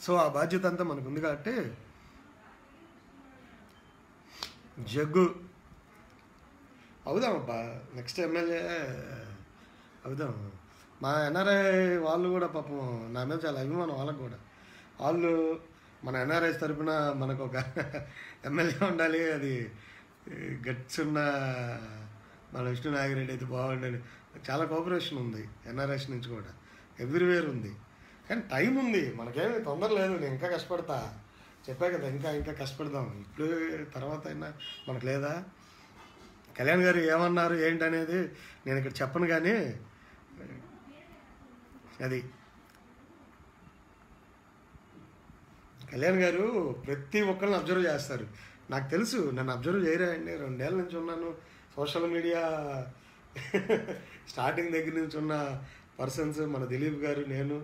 సో ఆ బాధ్యత అంతా మనకు ఉంది కాబట్టి జగ్గు అవుదాం అబ్బా, నెక్స్ట్ ఎమ్మెల్యే అవుదాం. మా ఎన్ఆర్ఐ వాళ్ళు కూడా పాపం నా మీద చాలా అభిమానం, వాళ్ళకు కూడా. వాళ్ళు మన ఎన్ఆర్ఐస్ తరఫున మనకు ఒక ఎమ్మెల్యే ఉండాలి, అది గట్స్ ఉన్న మన విష్ణునాగిరెడ్డి అయితే బాగుండాలి. చాలా కోఆపరేషన్ ఉంది ఎన్ఆర్ఐస్ నుంచి కూడా, ఎవ్రీవేర్ ఉంది. కానీ టైం ఉంది, మనకేమి తొందర లేదు. నేను ఇంకా కష్టపడతా, చెప్పా కదా, ఇంకా కష్టపడదాం. ఇప్పుడు తర్వాత అయినా మనకు లేదా. కళ్యాణ్ గారు ఏమన్నారు ఏంటనేది నేను ఇక్కడ చెప్పను, కానీ అది కళ్యాణ్ గారు ప్రతి ఒక్కరిని అబ్జర్వ్ చేస్తారు. నాకు తెలుసు, నన్ను అబ్జర్వ్ చేయరా అండి, 2 ఏళ్ళ నుంచి ఉన్నాను సోషల్ మీడియా స్టార్టింగ్ దగ్గర నుంచి ఉన్న పర్సన్స్, మన దిలీప్ గారు, నేను.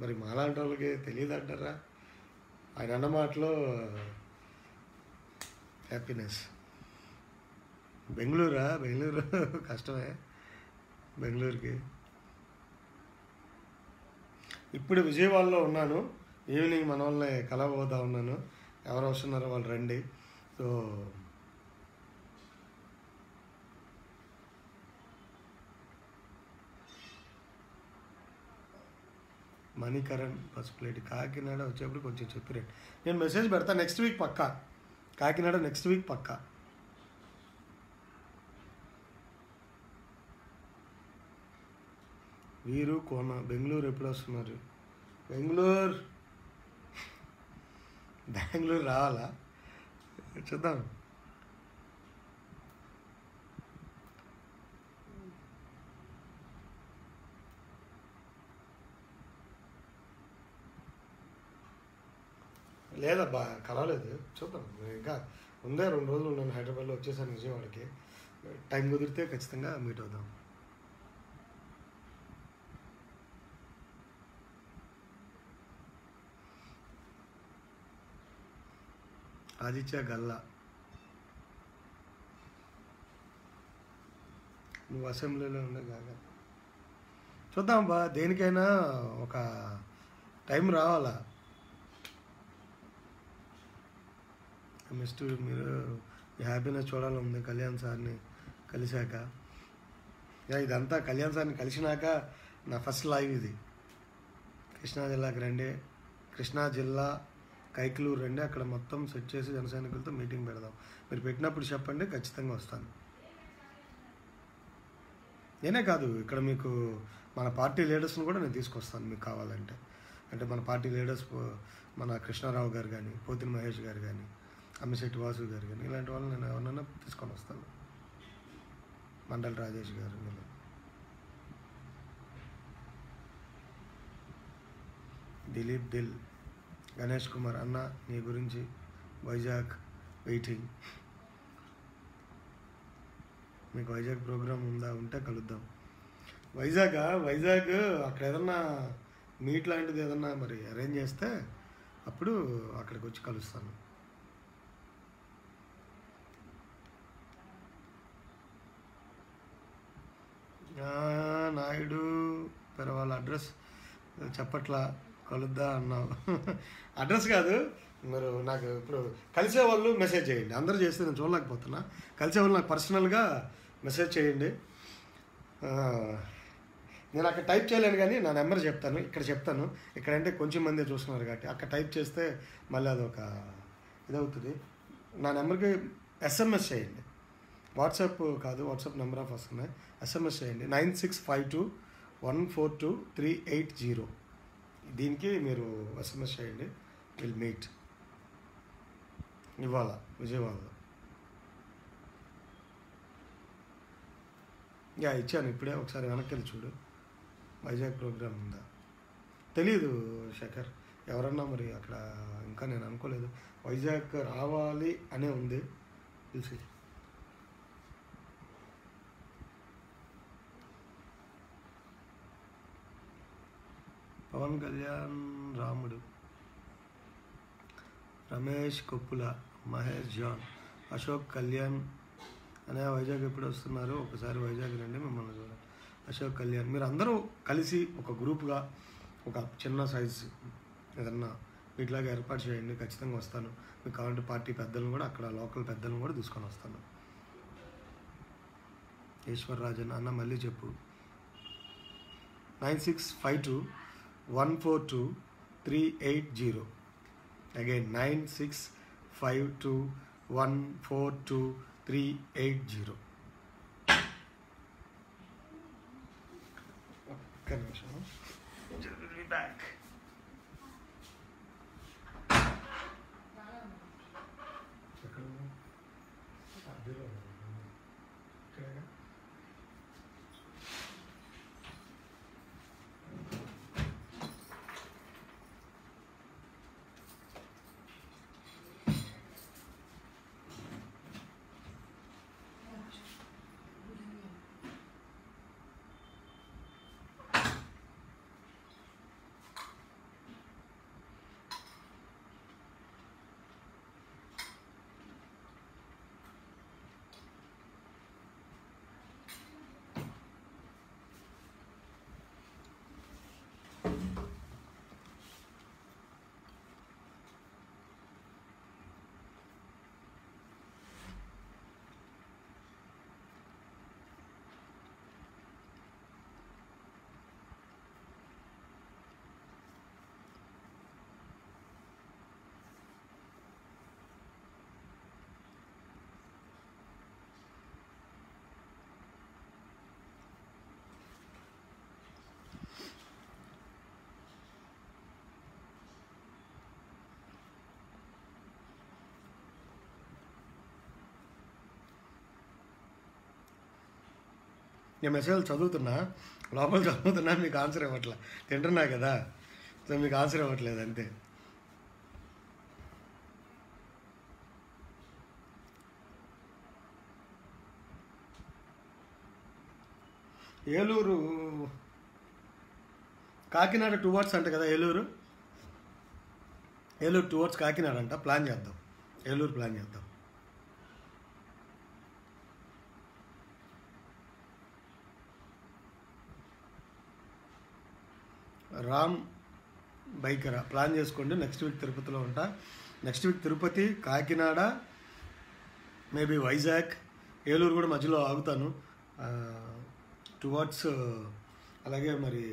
మరి మాలాంటి వాళ్ళకి తెలియదు అంటారా? ఆయన అన్న మాటలో హ్యాపీనెస్. బెంగళూరు కష్టమే బెంగళూరుకి. ఇప్పుడు విజయవాడలో ఉన్నాను, ఈవినింగ్ మన వాళ్ళని కలవబోతా ఉన్నాను. ఎవరు వస్తున్నారో వాళ్ళు రండి. సో మణికరణ్ పసుపులేటి కాకినాడ వచ్చేప్పుడు కొంచెం చెప్పిరండి, నేను మెసేజ్ పెడతా. నెక్స్ట్ వీక్ పక్కా కాకినాడ, నెక్స్ట్ వీక్ పక్కా. వీరు కోన బెంగళూరు ఎప్పుడు వస్తున్నారు? బెంగళూరు రావాలా, చూద్దాం. లేదబ్బా, కలవలేదు, చూద్దాం. ఇంకా ఉందే 2 రోజులు ఉన్నాను హైదరాబాద్లో, వచ్చేసాను విజయవాడకి. టైం కుదిరితే ఖచ్చితంగా మీట్ అవుదాం. ఆదిత్య గల్లా, నువ్వు అసెంబ్లీలో ఉండే కాగా చూద్దాం బా, దేనికైనా ఒక టైం రావాలా. నెక్స్ట్ మీరు హ్యాపీనెస్ చూడాలని ఉంది కళ్యాణ్ సార్ని కలిశాక. ఇదంతా కళ్యాణ్ సార్ని కలిసినాక నా ఫస్ట్ లైవ్ ఇది. కృష్ణా జిల్లాకి రండి, కృష్ణా జిల్లా కైకలూరు రండి, అక్కడ మొత్తం సెట్ చేసి జన సైనికులతో మీటింగ్ పెడదాం. మీరు పెట్టినప్పుడు చెప్పండి, ఖచ్చితంగా వస్తాను. నేనే కాదు, ఇక్కడ మీకు మన పార్టీ లీడర్స్ని కూడా నేను తీసుకొస్తాను మీకు కావాలంటే. అంటే మన పార్టీ లీడర్స్ మన కృష్ణారావు గారు కానీ, పోతిన మహేష్ గారు కానీ, అమ్మిశెట్టి వాసు గారు కానీ, ఇలాంటి వాళ్ళు నేను ఎవరినైనా తీసుకొని వస్తాను. మండల్ రాజేష్ గారు, దిలీప్ దిల్, గణేష్ కుమార్ అన్న నీ గురించి వైజాగ్ వెయిటింగ్. మీకు వైజాగ్ ప్రోగ్రామ్ ఉంటే కలుద్దాం. వైజాగ్ అక్కడ ఏదన్నా మీట్ లాంటిది ఏదన్నా మరి అరేంజ్ చేస్తే అప్పుడు అక్కడికి వచ్చి కలుస్తాను. నాయుడు వాళ్ళ అడ్రస్ చెప్పట్లా, కలుద్దా అన్నావు. అడ్రస్ కాదు, మీరు నాకు ఇప్పుడు కలిసే వాళ్ళు మెసేజ్ చేయండి. అందరూ చేస్తే నేను చూడలేకపోతున్నా. కలిసే వాళ్ళు నాకు పర్సనల్గా మెసేజ్ చేయండి. నేను అక్కడ టైప్ చేయలేను కానీ నా నెంబర్ చెప్తాను, ఇక్కడ చెప్తాను. ఇక్కడంటే కొంచెం మంది చూస్తున్నారు కాబట్టి అక్కడ టైప్ చేస్తే మళ్ళీ అదొక ఇదవుతుంది. నా నెంబర్కి ఎస్ఎంఎస్ చేయండి, వాట్సాప్ కాదు, వాట్సాప్ నెంబర్ ఆఫ్ వస్తున్నాయి. ఎస్ఎంఎస్ చేయండి 9652142380. దీనికి మీరు ఎస్ఎంఎస్ చేయండి. విల్ మీట్ ఇవాళ విజయవాడలో. ఇచ్చాను ఇప్పుడే, ఒకసారి వెనక్కి వెళ్ళి చూడు. వైజాగ్ ప్రోగ్రామ్ ఉందా తెలీదు శేఖర్, ఎవరన్నా మరి అక్కడ ఇంకా నేను అనుకోలేదు. వైజాగ్ రావాలి అనే ఉంది, తెలిసి. పవన్ కళ్యాణ్, రాముడు, రమేష్ కొప్పుల, మహేష్ జాన్, అశోక్ కళ్యాణ్ అనే వైజాగ్ ఎప్పుడు వస్తున్నారు, ఒకసారి వైజాగ్ రండి మిమ్మల్ని చూడండి. అశోక్ కళ్యాణ్, మీరు అందరూ కలిసి ఒక గ్రూప్గా ఒక చిన్న సైజు ఏదన్నా వీటిలాగా ఏర్పాటు చేయండి, ఖచ్చితంగా వస్తాను. మీకు కావాలంటే పార్టీ పెద్దలను కూడా, అక్కడ లోకల్ పెద్దలను కూడా తీసుకొని వస్తాను. ఈశ్వర్రాజన్ అన్న మళ్ళీ చెప్పు. 9652142380. అగైన్ 9652142380. ఒక్క నిమిషం, బ్యాక్. నేను మెసేజ్ చదువుతున్నా, లోపల చదువుతున్నా, మీకు ఆన్సర్ ఇవ్వట్లే. తింటున్నా కదా, సో మీకు ఆన్సర్ ఇవ్వట్లేదు అంతే. ఏలూరు, కాకినాడ టువర్డ్స్ అంట కదా. ఏలూరు టువర్డ్స్ కాకినాడ అంట. ప్లాన్ చేద్దాం, ఏలూరు ప్లాన్ చేద్దాం. రామ్ బైకరా ప్లాన్ చేసుకోండి. నెక్స్ట్ వీక్ తిరుపతిలో ఉంటా. Next week Tirupati, Kakinada, maybe Vizag, Eluru కూడా మధ్యలో ఆగుతాను టువర్డ్స్. అలాగే మరి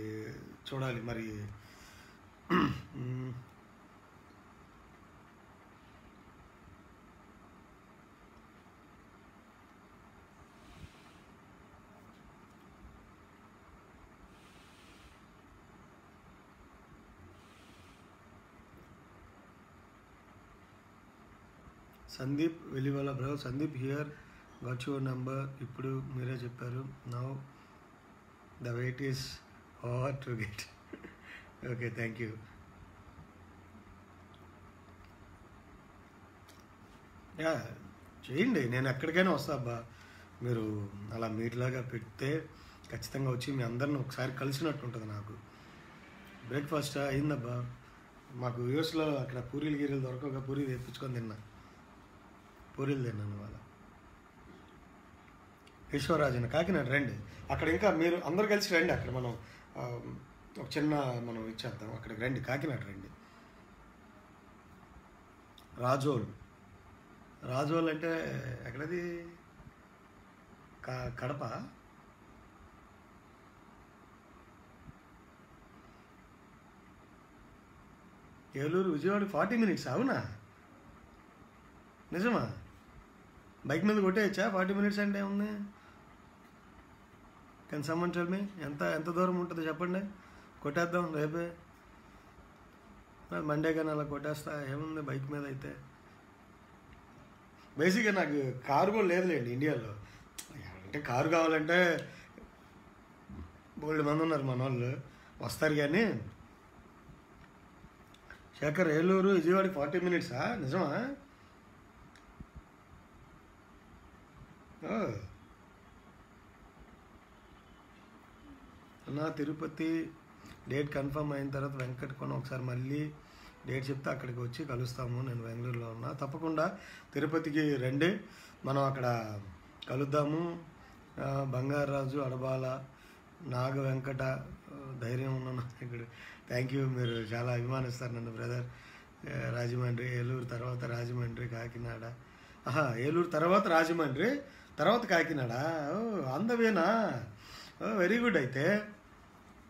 చూడాలి మరి. Sandeep Velivala bro, Sandeep here, got your number. ఇప్పుడు మీరే చెప్పారు. Now the wait is over to get. Okay, thank you. Yeah చేయండి, నేను ఎక్కడికైనా వస్తా అబ్బా. మీరు అలా మీట్లాగా పెడితే ఖచ్చితంగా వచ్చి మీ అందరిని ఒకసారి కలిసినట్టు ఉంటుంది. నాకు బ్రేక్ఫాస్ట్ అయిందబ్బా. మాకు యూఎస్లో అక్కడ పూరీలు గీరీలు దొరకక పూరీ తెప్పించుకొని తిన్నా. పూరీలు తిన్నాను వాళ్ళ. ఈశ్వరరాజన్ కాకినాడ రండి. అక్కడ ఇంకా మీరు అందరు కలిసి రండి. అక్కడ మనం ఒక చిన్న మనం ఇచ్చేద్దాం. అక్కడికి రండి, కాకినాడ రండి. రాజోల్, రాజోల్ అంటే ఎక్కడది? కడప. ఏలూరు విజయవాడ 40 minutes. అవునా, నిజమా? బైక్ మీద కొట్టేయచ్చా 40 minutes అంటే ఏముంది? కెన్ సమ్మన్ టెల్ మీ ఎంత దూరం ఉంటుంది చెప్పండి, కొట్టేద్దాం రేపే. మండే కానీ అలా కొట్టేస్తా, ఏముంది బైక్ మీద అయితే. బేసిక్గా నాకు కారు కూడా లేదులేండి ఇండియాలో. అంటే కారు కావాలంటే బోల్డ్ మంది ఉన్నారు మన వాళ్ళు, వస్తారు. కానీ శేఖర్, ఏలూరు విజయవాడకి 40 minutes నిజమా? అన్నా తిరుపతి డేట్ కన్ఫర్మ్ అయిన తర్వాత వెంకటకోన ఒకసారి మళ్ళీ డేట్ చెప్తే అక్కడికి వచ్చి కలుస్తాము. నేను బెంగళూరులో ఉన్నా. తప్పకుండా తిరుపతికి రండి, మనం అక్కడ కలుద్దాము. బంగారాజు అడబాల, నాగ వెంకట, ధైర్యం ఉన్నాను ఇక్కడ. థ్యాంక్ యూ, మీరు చాలా అభిమానిస్తారు నన్ను బ్రదర్. రాజమండ్రి, ఏలూరు తర్వాత రాజమండ్రి, కాకినాడ. ఏలూరు తర్వాత రాజమండ్రి, తర్వాత కాకినాడ. అందవేనా? Very good. అయితే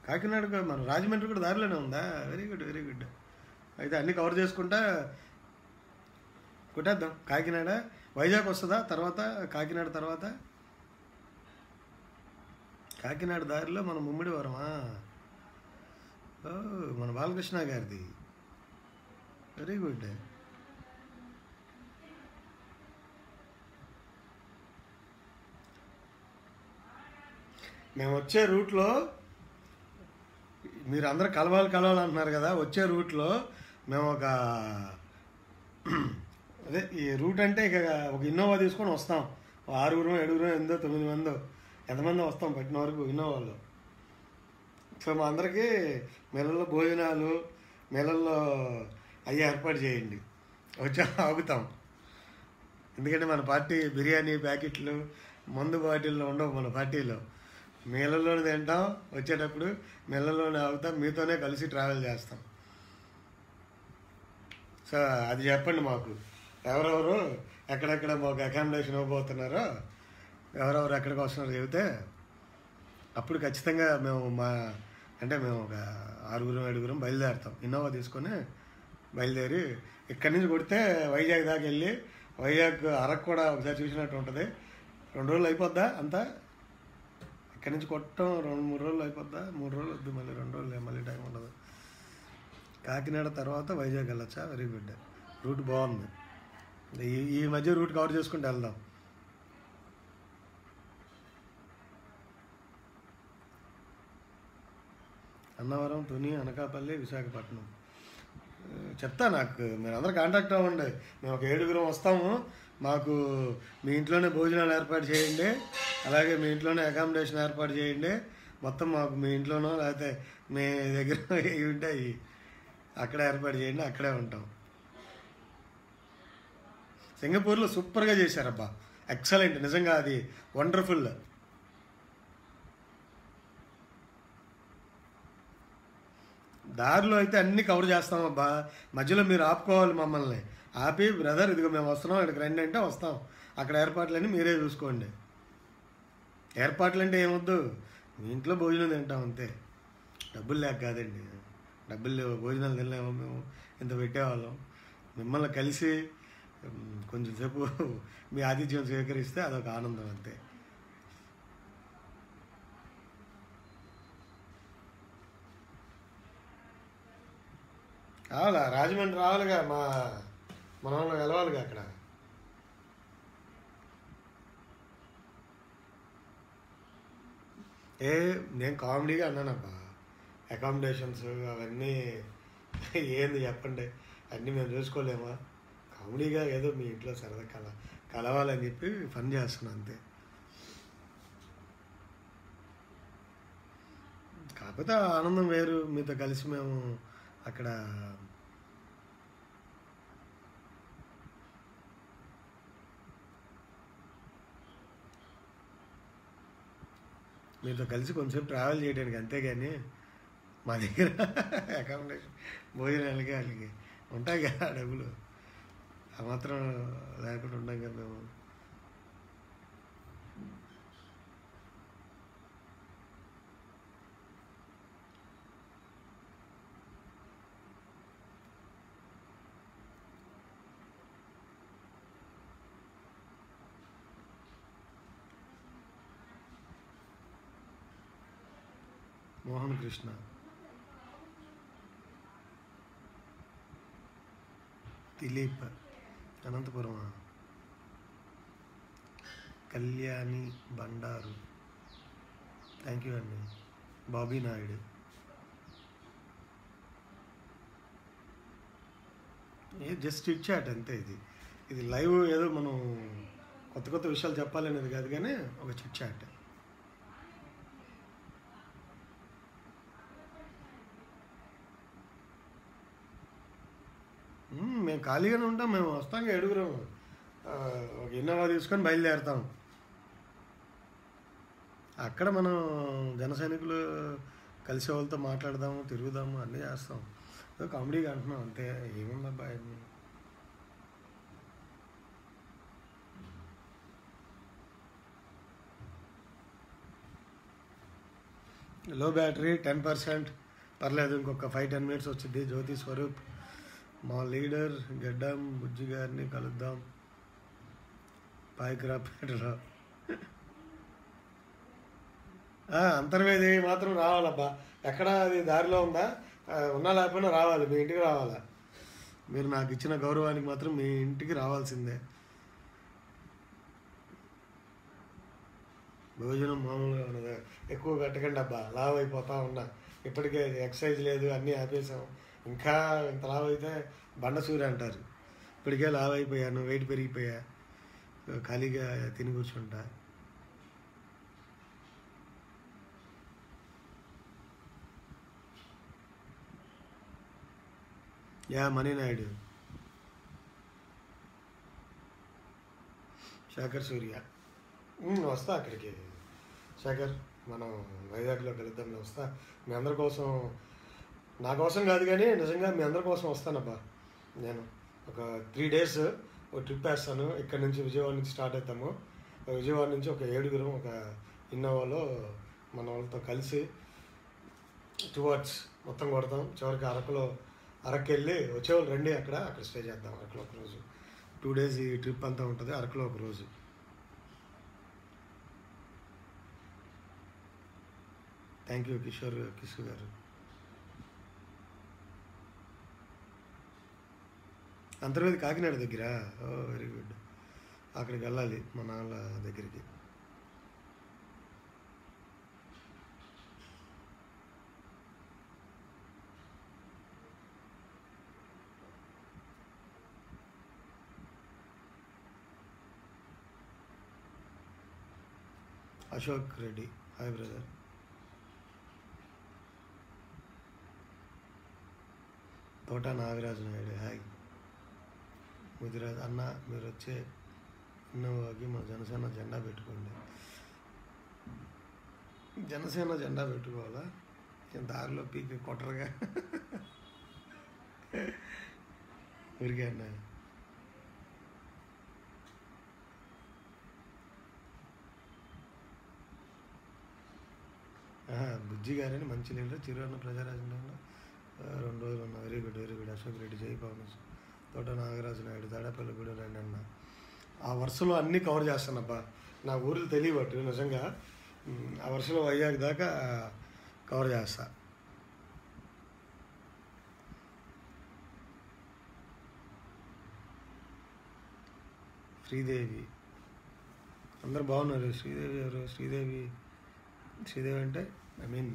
కాకినాడకు మన రాజమండ్రి కూడా దారిలోనే ఉందా? Very good, very good. అయితే అన్నీ కవర్ చేసుకుంటా కొట్టేద్దాం. కాకినాడ, వైజాగ్ వస్తుందా తర్వాత? కాకినాడ తర్వాత కాకినాడ దారిలో మన ముమ్మిడివరమా? మన బాలకృష్ణ గారిది. Very good. మేము వచ్చే రూట్లో మీరు అందరూ కలవాలి అంటున్నారు కదా. వచ్చే రూట్లో మేము ఒక అదే ఈ రూట్ అంటే ఇక ఒక ఇన్నోవా తీసుకొని వస్తాం. 6 7 8 9 మందో ఎంతమంది వస్తాం పట్టిన వరకు ఇన్నోవాలో. సో మా అందరికీ నెలల్లో భోజనాలు, నెలల్లో అయ్యి ఏర్పాటు చేయండి. వచ్చి ఆగుతాం. ఎందుకంటే మన పార్టీ బిర్యానీ ప్యాకెట్లు, మందు బాటిల్లో ఉండవు మన పార్టీలో. మేళల్లోనే తింటాం, వచ్చేటప్పుడు మేళల్లోనే ఆగుతాం, మీతోనే కలిసి ట్రావెల్ చేస్తాం. సో అది చెప్పండి మాకు. ఎవరెవరు ఎక్కడెక్కడ మాకు అకామిడేషన్ ఇవ్వబోతున్నారో, ఎవరెవరు ఎక్కడికి వస్తున్నారో చెబితే అప్పుడు ఖచ్చితంగా మేము మేము ఒక 6 7 బయలుదేరుతాం. ఇన్నోవా తీసుకొని బయలుదేరి ఇక్కడి నుంచి కొడితే వైజాగ్ దాకా వెళ్ళి, వైజాగ్ అరకు కూడా ఒకసారి చూసినట్టు ఉంటుంది. 2 రోజులు అయిపోద్దా అంతా? ఇక్కడి నుంచి కొట్టడం 2-3 రోజులు అయిపోద్దా? 3 రోజులు వద్దు, మళ్ళీ 2 రోజులు, మళ్ళీ టైం ఉండదు. కాకినాడ తర్వాత వైజాగ్ వెళ్ళొచ్చా? Very good. రూట్ బాగుంది. ఈ మధ్య రూట్ కవర్ చేసుకుంటూ వెళ్దాం. అన్నవరం, తుని, అనకాపల్లి, విశాఖపట్నం చెప్తా. నాకు మీరు అందరూ కాంటాక్ట్ అవ్వండి. మేము ఒక 7 వస్తాము. మాకు మీ ఇంట్లోనే భోజనాలు ఏర్పాటు చేయండి, అలాగే మీ ఇంట్లోనే అకామిడేషన్ ఏర్పాటు చేయండి. మొత్తం మాకు మీ ఇంట్లోనో లేకపోతే మీ దగ్గర ఇవి ఉంటాయి, అక్కడ ఏర్పాటు చేయండి, అక్కడే ఉంటాం. సింగపూర్లో సూపర్గా చేశారబ్బా, ఎక్సలెంట్, నిజంగా అది వండర్ఫుల్. దారిలో అయితే అన్నీ కవర్ చేస్తామబ్బా, మధ్యలో మీరు ఆపుకోవాలి మమ్మల్ని. ఆపి బ్రదర్ ఇదిగో మేము వస్తున్నాం, ఇక్కడికి రండి అంటే వస్తాం, అక్కడ ఏర్పాట్లన్నీ మీరే చూసుకోండి. ఏర్పాట్లు అంటే ఏమొద్దు, మీ ఇంట్లో భోజనం తింటాం అంతే, డబ్బులు లేక కాదండి. డబ్బులు లేవు, భోజనాలు తినలేము మేము, ఇంత పెట్టేవాళ్ళం. మిమ్మల్ని కలిసి కొంచెం సేపు మీ ఆతిథ్యం స్వీకరిస్తే అదొక ఆనందం అంతే. రావాలా, రాజమండ్రి రావాలిగా, మన వాళ్ళు వెళ్ళవాలిగా అక్కడ. నేను కామెడీగా అన్నానబ్బా, అకామిడేషన్స్ అవన్నీ ఏంది చెప్పండి, అన్నీ మేము చూసుకోలేమా, కామెడీగా ఏదో మీ ఇంట్లో సరదా కలవాలని చెప్పి ఫన్ చేస్తున్నాను అంతే. కాకపోతే ఆ ఆనందం వేరు, మీతో కలిసి మేము అక్కడ మీతో కలిసి కొంచెంసేపు ట్రావెల్ చేయడానికి, అంతేగాని మా దగ్గర అకామిడేషన్ భోజనాలకి వాళ్ళకి ఉంటాయి కదా డబ్బులు, ఆ మాత్రం లేకుండా ఉంటాం కదా మేము. మోహన్ కృష్ణ, దిలీప్, అనంతపురం, కళ్యాణి బండారు, థ్యాంక్ యూ అండి, Bobby Naidu. Just chit chat అంతే, ఇది లైవ్ ఏదో మనం కొత్త విషయాలు చెప్పాలనేది కాదు, కానీ ఒక చిట్ చాట్. మేము ఖాళీగానే ఉంటాం, మేము వస్తాం, ఏడుగురం ఒక ఇన్నోవా తీసుకొని బయలుదేరుతాం. అక్కడ మనం జన సైనికులు కలిసే వాళ్ళతో మాట్లాడదాము, తిరుగుదాము, అన్నీ చేస్తాం. కామెడీగా అంటున్నాం అంతే, ఏముందబ్బా. లో బ్యాటరీ 10%, పర్లేదు, ఇంకొక 5-10 మినిట్స్ వచ్చింది. జ్యోతి స్వరూప్, మా లీడర్ గడ్డం బుజ్జి గారిని కలుద్దాం పాయకరాపేటలో. అంతర్వేది మాత్రం రావాలబ్బా, ఎక్కడ అది దారిలో ఉందా, ఉన్నా లేకపోయినా రావాలి, మీ ఇంటికి రావాలా. మీరు నాకు ఇచ్చిన గౌరవానికి మాత్రం మీ ఇంటికి రావాల్సిందే. భోజనం మామూలుగా ఉన్నది, ఎక్కువ పెట్టకండి అబ్బా, లావ్ అయిపోతా ఉన్నా, ఇప్పటికే ఎక్సర్సైజ్ లేదు, అన్నీ ఆపేసాం, ఇంకా ఇంత లావ్ అయితే బండ సూర్య అంటారు. ఇప్పటికే లావ్ అయిపోయాను, వెయిట్ పెరిగిపోయా, ఖాళీగా తిని కూర్చుంటా. మణినాయుడు, శేఖర్ సూర్య, వస్తా అక్కడికి. శేఖర్, మనం వైజాగ్లో కలుద్దాంలో వస్తా, మీ అందరి కోసం, నా కోసం కాదు కానీ నిజంగా మీ అందరి కోసం వస్తానబ్బా. నేను ఒక 3 days ఒక ట్రిప్ వేస్తాను, ఇక్కడ నుంచి విజయవాడ నుంచి స్టార్ట్ అవుతాము. విజయవాడ నుంచి ఒక 7గురం ఒక ఇన్నోవాలో మన వాళ్ళతో కలిసి టువర్డ్స్ మొత్తం కొడతాం. చివరికి అరకు వెళ్ళి వచ్చేవాళ్ళు రండి, అక్కడ స్టే చేద్దాం. అరకులో ఒకరోజు, 2 days ఈ ట్రిప్ అంతా ఉంటుంది. అరకులో ఒకరోజు. థ్యాంక్ యూ కిషోర్ గారు. అంతర్వేది కాకినాడ దగ్గర, వెరీ గుడ్, అక్కడికి వెళ్ళాలి మా నాన్నల దగ్గరికి. Ashok Reddy, hi brother. తోట నాగరాజు నాయుడు, హాయ్. ముదిరాజు అన్న మీరు వచ్చే ఇన్నోవాకి మా జనసేన జెండా పెట్టుకోండి. జనసేన జెండా పెట్టుకోవాలా? దారిలో పీకి కొట్టరుగా. ఊరికే అన్న బుజ్జి గారని మంచి లీడర్ చిరువన్న ప్రజారాజ్యంలో 2 రోజులు ఉన్నా. వెరీ గుడ్ అశోక్ రెడ్డి, జై పవన్, తోట నాగరాజు నాయుడు, తాడేపల్లి కూడా రండి అన్న. ఆ వరుసలో అన్నీ కవర్ చేస్తానబ్బా. నా ఊర్లు తెలియబట్టు నిజంగా ఆ వరుసలో వైజాగ్ దాకా కవర్ చేస్తా. శ్రీదేవి అందరు బాగున్నారు. శ్రీదేవి ఎవరు? శ్రీదేవి అంటే ఐ మీన్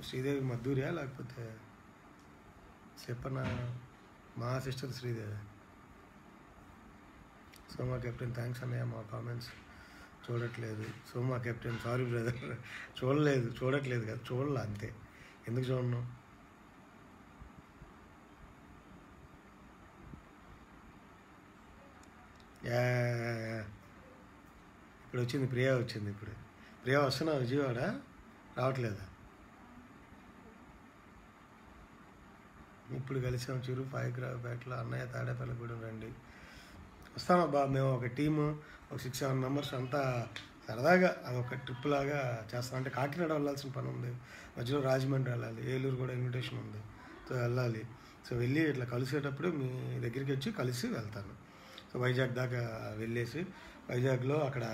శ్రీదేవి మద్దూరియా లేకపోతే చెప్పన? మా sister Sridevi. Soma captain thanks అన్నయ్య, మా కామెంట్స్ చూడట్లేదు. సోమా కెప్టెన్ సారీ బ్రదర్, చూడట్లేదు కదా, చూడలే అంతే. ఎందుకు చూడను? ఇప్పుడు వచ్చింది ప్రియా వచ్చింది. ఇప్పుడు ప్రియా వస్తున్నా విజయవాడ రావట్లేదా? ఇప్పుడు కలిసాం చిరు పాయకురావుపేటలో. అన్నయ్య తాడేపల్లిగూడెం రండి. వస్తామబ్బా. మేము ఒక టీము, ఒక 6-7 మెంబర్స్ అంతా సరదాగా అదొక ట్రిప్ లాగా చేస్తాం. అంటే కాకినాడ వెళ్ళాల్సిన పని ఉంది, మధ్యలో రాజమండ్రి వెళ్ళాలి, ఏలూరు కూడా ఇన్విటేషన్ ఉంది, సో వెళ్ళాలి. సో వెళ్ళి ఇట్లా కలిసేటప్పుడు మీ దగ్గరికి వచ్చి కలిసి వెళ్తాను. సో వైజాగ్ దాకా వెళ్ళేసి వైజాగ్లో అక్కడ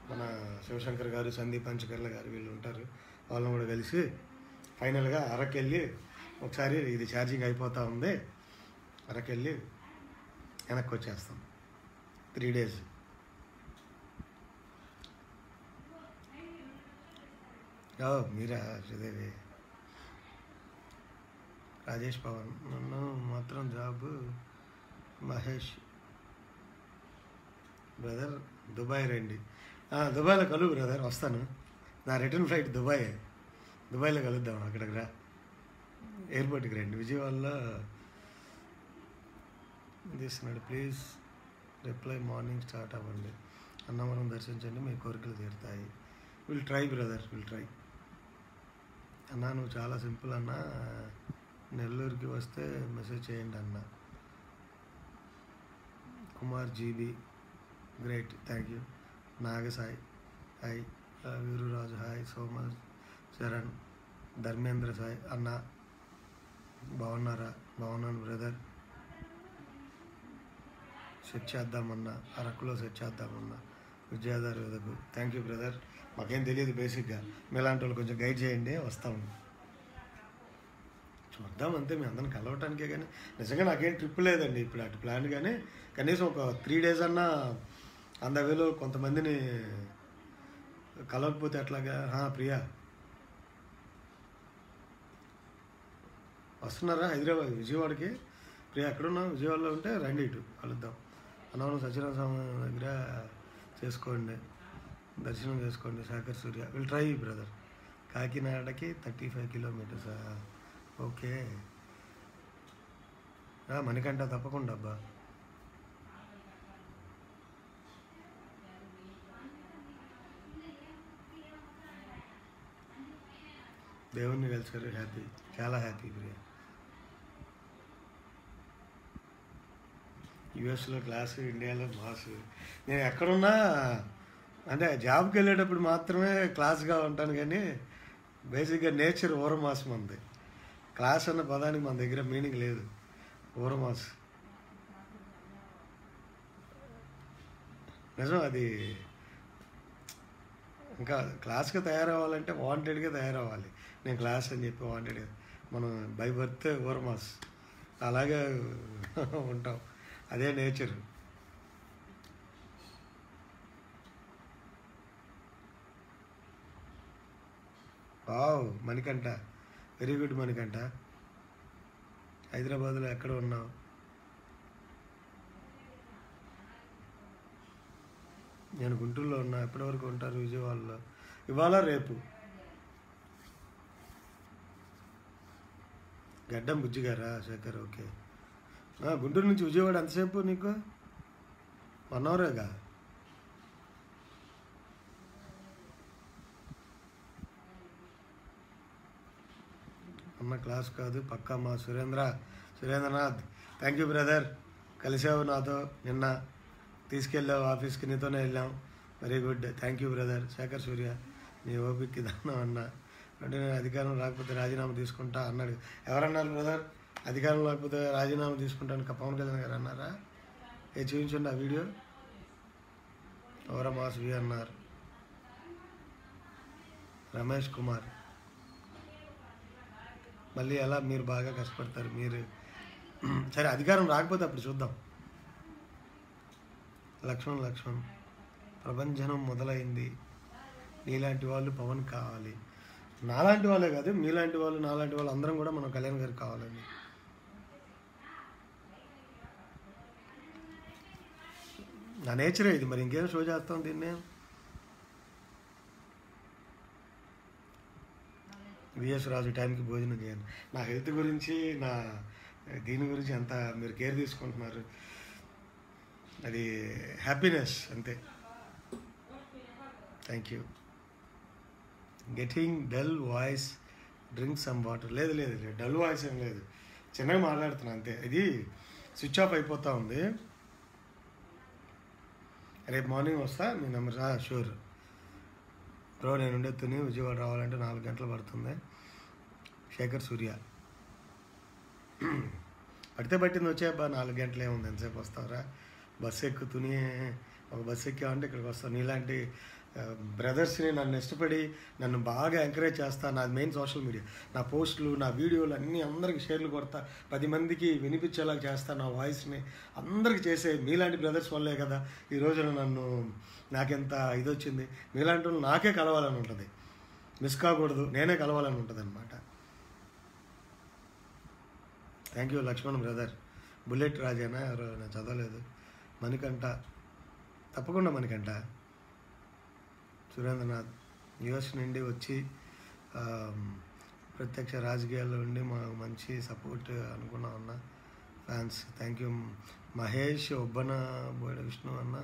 మన శివశంకర్ గారు, సందీప్ పంచకర్ల గారు వీళ్ళు ఉంటారు, వాళ్ళని కూడా కలిసి ఫైనల్గా అరకెళ్ళి ఒకసారి ఇది ఛార్జింగ్ అయిపోతూ ఉంది, అరకెళ్ళి వెనక్కి వచ్చేస్తాం. 3 days. మీరా శ్రీదేవి? రాజేష్ పవన్ నన్ను మాత్రం జాబ్. మహేష్ బ్రదర్ దుబాయ్ రండి. దుబాయ్లో కలువు బ్రదర్, వస్తాను. నా రిటర్న్ ఫ్లైట్ దుబాయ్లో కలుద్దాం. అక్కడికి రా, ఎయిర్పోర్ట్కి రండి. విజయవాడలో తీస్తున్నాడు. ప్లీజ్ రిప్లై మార్నింగ్ స్టార్ట్ అవ్వండి. అన్నవరం దర్శించండి, మీ కోరికలు తీరుతాయి. Will try brother, will try. అన్నా నువ్వు చాలా సింపుల్ అన్న, నెల్లూరుకి వస్తే మెసేజ్ చేయండి అన్న. Kumar GB great, thank you. Nagasai hi, Veeraraju hi, Somal Charan, Dharmendra Sai అన్న బాగున్నారా? బాగున్నాను బ్రదర్. సెట్ చేద్దామన్నా, అరకులో సెట్ చేద్దామన్నా. విజయాధార్ వెదకు థ్యాంక్ యూ బ్రదర్. మాకేం తెలియదు బేసిక్గా, మీలాంటి వాళ్ళు కొంచెం గైడ్ చేయండి, వస్తాము. చూద్దాం అంతే, మీ అందరిని కలవటానికే. కానీ నిజంగా నాకేం ట్రిప్ లేదండి ఇప్పుడు అటు ప్లాన్. కానీ కనీసం ఒక 3 days అన్నా అందవేలో కొంతమందిని కలవకపోతే అట్లాగా. ప్రియా వస్తున్నారా హైదరాబాద్ విజయవాడకి? ప్రియా ఎక్కడున్నా? విజయవాడలో ఉంటే రండి, ఇటు కలుద్దాం. అన్నవరం సత్యనారాయణ స్వామి దగ్గర చేసుకోండి, దర్శనం చేసుకోండి. Shekhar Surya will try brother. కాకినాడకి 35 kilometers. ఓకే మణికంఠ తప్పకుండా అబ్బా. దేవుణ్ణి కలిసారు, హ్యాపీ, చాలా హ్యాపీ ప్రియా. యుఎస్లో క్లాసు, ఇండియాలో మాసు. నేను ఎక్కడున్నా అంటే జాబ్కి వెళ్ళేటప్పుడు మాత్రమే క్లాస్గా ఉంటాను, కానీ బేసిక్గా నేచర్ ఊరమాసం ఉంది. క్లాస్ అన్న పదానికి మన దగ్గర మీనింగ్ లేదు, ఊరమాస్. నిజం అది. ఇంకా క్లాస్గా తయారవ్వాలంటే వాంటెడ్గా తయారవ్వాలి. నేను క్లాస్ అని చెప్పి వాంటెడ్గా, మనం బై బర్త్ ఊరమాస్ అలాగే ఉంటాం, అదే nature. Wow Manikanta, very good Manikanta. హైదరాబాద్లో ఎక్కడ ఉన్నావు? నేను గుంటూరులో ఉన్నా. ఎప్పటి వరకు ఉంటారు విజయవాడలో? ఇవాళ రేపు. గడ్డం బుజ్జిగారా? శేఖర్ ఓకే. గుంటూరు నుంచి విజయవాడ ఎంతసేపు నీకు? 1 అవరేగా. అన్న క్లాస్ కాదు పక్కా మా సురేంద్రనాథ్. Thank you brother. కలిసావు నాతో నిన్న, తీసుకెళ్ళావు ఆఫీస్కి, నీతోనే వెళ్ళాం. Very good. Thank you brother. Shekhar Surya, నీ ఓపిక్కి దానం అన్న. అంటే నేను అధికారం రాకపోతే రాజీనామా తీసుకుంటా అన్నాడు. ఎవరన్నారు బ్రదర్? అధికారం లేకపోతే రాజీనామా తీసుకుంటాను పవన్ కళ్యాణ్ గారు అన్నారా? చూపించండి ఆ వీడియో. ఎవరా మాస్ వి అన్నారు. రమేష్ కుమార్, మళ్ళీ ఎలా మీరు బాగా కష్టపడతారు మీరు. సరే అధికారం రాకపోతే అప్పుడు చూద్దాం. లక్ష్మణ్ ప్రభంజనం మొదలైంది. నీలాంటి వాళ్ళు పవన్ కావాలి. నాలాంటి వాళ్ళే కాదు, మీలాంటి వాళ్ళు, నాలాంటి వాళ్ళు అందరం కూడా మనం కళ్యాణ్ గారికి కావాలండి. నా నేచరే ఇది, మరి ఇంకేం షో చేస్తాం దీన్నే. విఎస్ రాజు టైంకి భోజనం చేయండి. నా హెల్త్ గురించి, నా దీని గురించి అంత మీరు కేర్ తీసుకుంటున్నారు, అది హ్యాపీనెస్ అంతే. Thank you. Getting dull voice, drink some water. లేదు డల్ వాయిస్ ఏం లేదు, చిన్నగా మాట్లాడుతున్నా అంతే. ఇది స్విచ్ ఆఫ్ అయిపోతూ ఉంది. రేపు మార్నింగ్ వస్తా, మీ నెంబర్ షూర్ బ్రో. నేను ఉండే తుని విజయవాడ రావాలంటే 4 గంటలు పడుతుంది. శేఖర్ సూర్య, పట్టింది వచ్చాయబ్బా, 4 గంటలే ఉంది, ఎంతసేపు వస్తావురా? బస్సు ఎక్కుతుని ఒక బస్సు ఎక్కామంటే ఇక్కడికి వస్తాను. నీలాంటి బ్రదర్స్ని, నన్ను ఇష్టపడి నన్ను బాగా ఎంకరేజ్ చేస్తా. నాది మెయిన్ సోషల్ మీడియా, నా పోస్టులు, నా వీడియోలు అన్నీ అందరికి షేర్లు కొడతా, 10 మందికి వినిపించేలాగా చేస్తా. నా వాయిస్ని అందరికి చేసే మీలాంటి బ్రదర్స్ వల్లే కదా ఈరోజు నాకెంత ఇది వచ్చింది. మీలాంటి వాళ్ళు నాకే కలవాలని ఉంటుంది, మిస్ కాకూడదు, నేనే కలవాలని ఉంటుంది అనమాట. Thank you Lakshman brother. Bullet రాజేనా ఎవరో, నేను చదవలేదు. మణికంఠ, తప్పకుండా మణికంఠ. సురేంద్రనాథ్, యుఎస్ నుండి వచ్చి ప్రత్యక్ష రాజకీయాల్లో ఉండి మాకు మంచి సపోర్ట్ అనుకున్నా అన్న. Fans, thank you. Mahesh Obbana Boyada Vishnu అన్న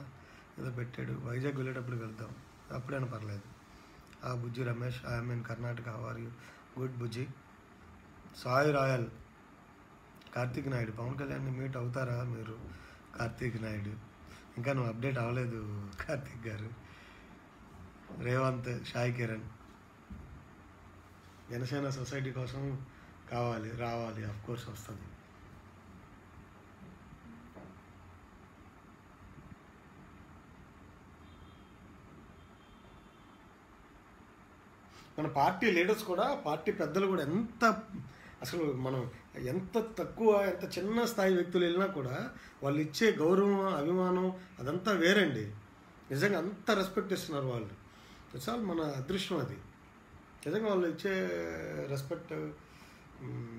ఏదో పెట్టాడు. వైజాగ్ వెళ్ళేటప్పుడు వెళ్తాం, అప్పుడైనా పర్లేదు. Bujji Ramesh, I mean Karnataka, how are you? Good Bujji. Sai Royal, Karthik Naidu, Pawan కళ్యాణ్ని మీట్ అవుతారా మీరు? కార్తీక్ నాయుడు, ఇంకా నువ్వు అప్డేట్ అవ్వలేదు కార్తీక్ గారు. రేవంత్, సాయి కిరణ్, జనసేన సొసైటీ కోసం రావాలి, ఆఫ్ కోర్స్ వస్తుంది. మన పార్టీ లీడర్స్ కూడా, పార్టీ పెద్దలు కూడా అసలు మనం ఎంత తక్కువ, ఎంత చిన్న స్థాయి వ్యక్తులు వెళ్ళినా కూడా వాళ్ళు ఇచ్చే గౌరవం, అభిమానం అదంతా వేరండి. నిజంగా అంత రెస్పెక్ట్ ఇస్తున్నారు వాళ్ళు. చాలా మన అదృష్టం అది. నిజంగా వాళ్ళు ఇచ్చే రెస్పెక్ట్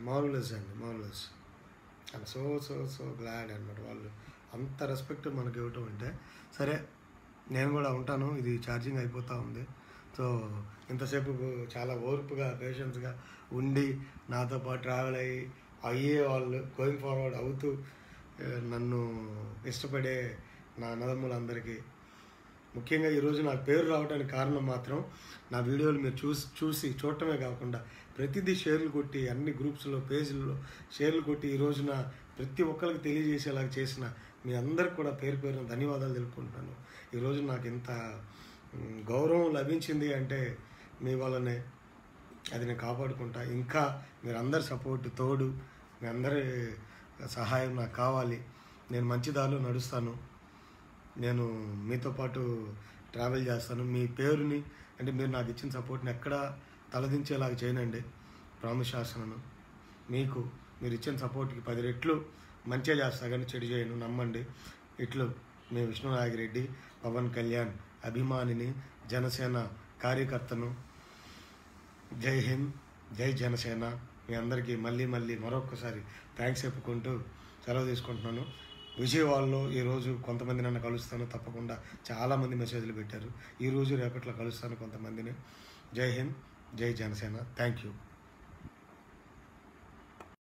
మార్వెలస్ అండి, మార్వెలస్. అండ్ సో గ్లాడ్ అనమాట. వాళ్ళు అంత రెస్పెక్ట్ మనకి ఇవ్వటం అంటే. సరే నేను కూడా ఉంటాను, ఇది ఛార్జింగ్ అయిపోతూ ఉంది. సో ఇంతసేపు చాలా ఓర్పుగా, పేషెన్స్గా ఉండి నాతో పాటు ట్రావెల్ అయ్యే వాళ్ళు, గోయింగ్ ఫార్వర్డ్ అవుతూ నన్ను ఇష్టపడే నా అన్నదమ్ములందరికీ, ముఖ్యంగా ఈరోజు నాకు పేరు రావడానికి కారణం మాత్రం నా వీడియోలు మీరు చూడటమే కాకుండా ప్రతిదీ షేర్లు కొట్టి, అన్ని గ్రూప్స్లో, పేజీల్లో షేర్లు కొట్టి ఈరోజున ప్రతి ఒక్కరికి తెలియజేసేలాగా చేసిన మీ అందరికి కూడా పేరు పేరున ధన్యవాదాలు తెలుపుకుంటున్నాను. ఈరోజు నాకు ఇంత గౌరవం లభించింది అంటే మీ వల్లనే. అది నేను కాపాడుకుంటా. ఇంకా మీరందరి సపోర్ట్, తోడు, మీ అందరి సహాయం నాకు కావాలి. నేను మంచి దారిలో నడుస్తాను, నేను మీతో పాటు ట్రావెల్ చేస్తాను. మీ పేరుని, అంటే మీరు నాకు ఇచ్చిన సపోర్ట్ని ఎక్కడా తలదించేలాగా చేయనండి, ప్రామిస్ చేస్తున్నాను. మీకు మీరు ఇచ్చిన సపోర్ట్కి 10 రెట్లు మంచిగా చేస్తా, కానీ చెడు చేయను, నమ్మండి. ఇట్లు మీ విష్ణునాగిరెడ్డి, పవన్ కళ్యాణ్ అభిమానిని, జనసేన కార్యకర్తను. జై హింద్, జై జనసేన. మీ అందరికీ మళ్ళీ మరొకసారి థ్యాంక్స్ చెప్పుకుంటూ సెలవు తీసుకుంటున్నాను. విజయవాడలో ఈరోజు కొంతమంది నన్ను కలుస్తాను తప్పకుండా. చాలామంది మెసేజ్లు పెట్టారు. ఈరోజు రేపట్లో కలుస్తాను కొంతమందిని. జై హింద్, జై జనసేన. Thank you.